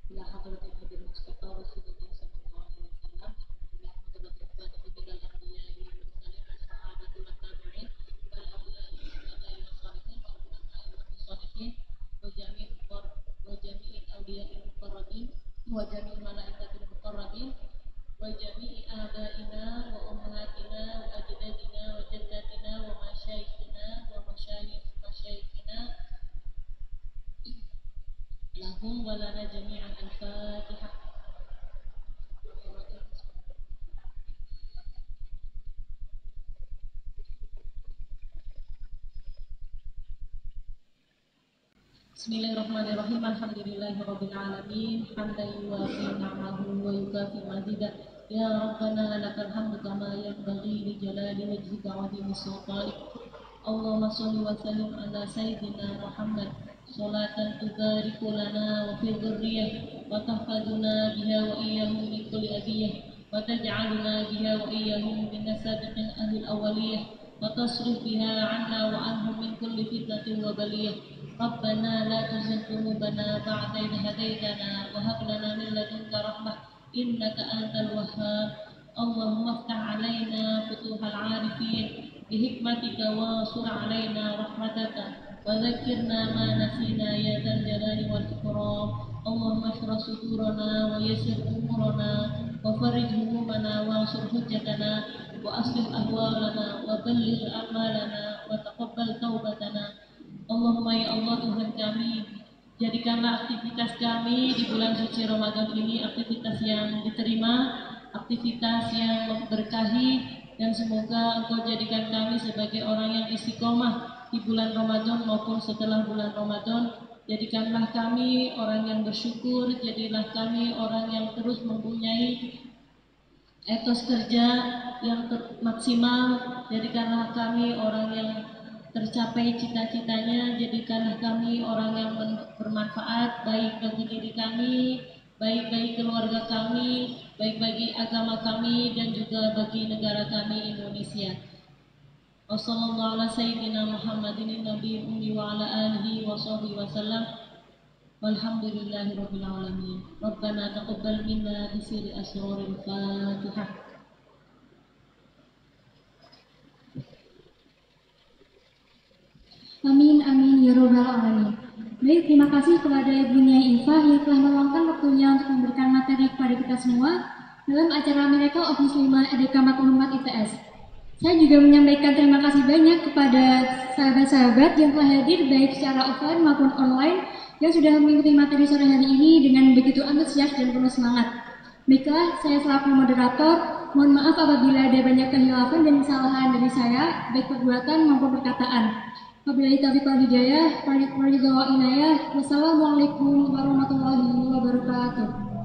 Bila hadratil hadir Mustafa Rasulullah sallallahu alaihi wasallam, bila hadratil hadir bil anbiya wal mursalin wa sahabatul tabi'in wal awliya wal salihin wal ulama wal sholihin wa jami'il awliya'il muqarrabin wa jami'il malaikatil muqarrabin wa jami'i abaina wa ummahatina wa ajdadina wa jaddatina wa masyayikhina wa masyayikhina lahum wa lana jami'an. Al-Fatihah. Bismillahirrahmanirrahim. Alhamdulillahirabbil alamin. Hamdan yuwafi ni'amahu wa yukafi mazidah. Ya Rabbana lakal hamdu kama yanbaghi li jalali wajhika wa azimi sultanik. Allahumma shalli wa sallim ala sayyidina Muhammad salatan tubariku lana wa fil dhurriyyah wa tahfazuna biha wa iyyahum min kulli adiyah wa taj'aluna biha wa iyyahum min nasabiqin ahli al-awwaliyah wa tasrif biha 'anna wa anhum min kulli fitnatin wa baliyah. Rabbana la tuzigh qulubana ba'da idh hadaytana wa hab lana min ladunka rahmah innaka antal wahhab. Allahumma iftah 'alaina futuhal 'arifin bihikmatika wa sur 'alaina rahmataka wa dhakkirna ma nasina ya dzal jalali wal ikram. Allahumma shrah sudurana wa yassir umurana وفرج همومنا وانصر حجتنا وأصلح أحوالنا وبلغ أعمالنا وتقبل توبتنا. Allahumma ya Allah Tuhan kami, jadikanlah aktivitas kami di bulan suci Ramadan ini aktivitas yang diterima, aktivitas yang memberkahi, dan semoga Engkau jadikan kami sebagai orang yang istiqomah di bulan Ramadan maupun setelah bulan Ramadan. Jadikanlah kami orang yang bersyukur, jadilah kami orang yang terus mempunyai etos kerja yang maksimal, jadikanlah kami orang yang tercapai cita-citanya, jadikanlah kami orang yang bermanfaat baik bagi diri kami, baik bagi keluarga kami, baik bagi agama kami, dan juga bagi negara kami Indonesia. Wassallallahu ala sayyidina Muhammadin nabiyil ummi wa ala alihi wa sahbihi wasallam. Walhamdulillahi rabbil alamin. Rabbana taqabbal minna bi sirri asraril Fatihah. Amin, amin, ya robbal alamin. Baik, terima kasih kepada Ibu Nyai Ifah yang telah meluangkan waktunya untuk memberikan materi kepada kita semua dalam acara Miracle of Muslimah EDK 44 ITS. Saya juga menyampaikan terima kasih banyak kepada sahabat-sahabat yang telah hadir baik secara offline maupun online yang sudah mengikuti materi sore hari ini dengan begitu antusias dan penuh semangat. Baiklah, saya selaku moderator, mohon maaf apabila ada banyak kehilafan dan kesalahan dari saya, baik perbuatan maupun perkataan. Wabillahi taufiq wal hidayah, wa inayah. Wassalamualaikum warahmatullahi wabarakatuh.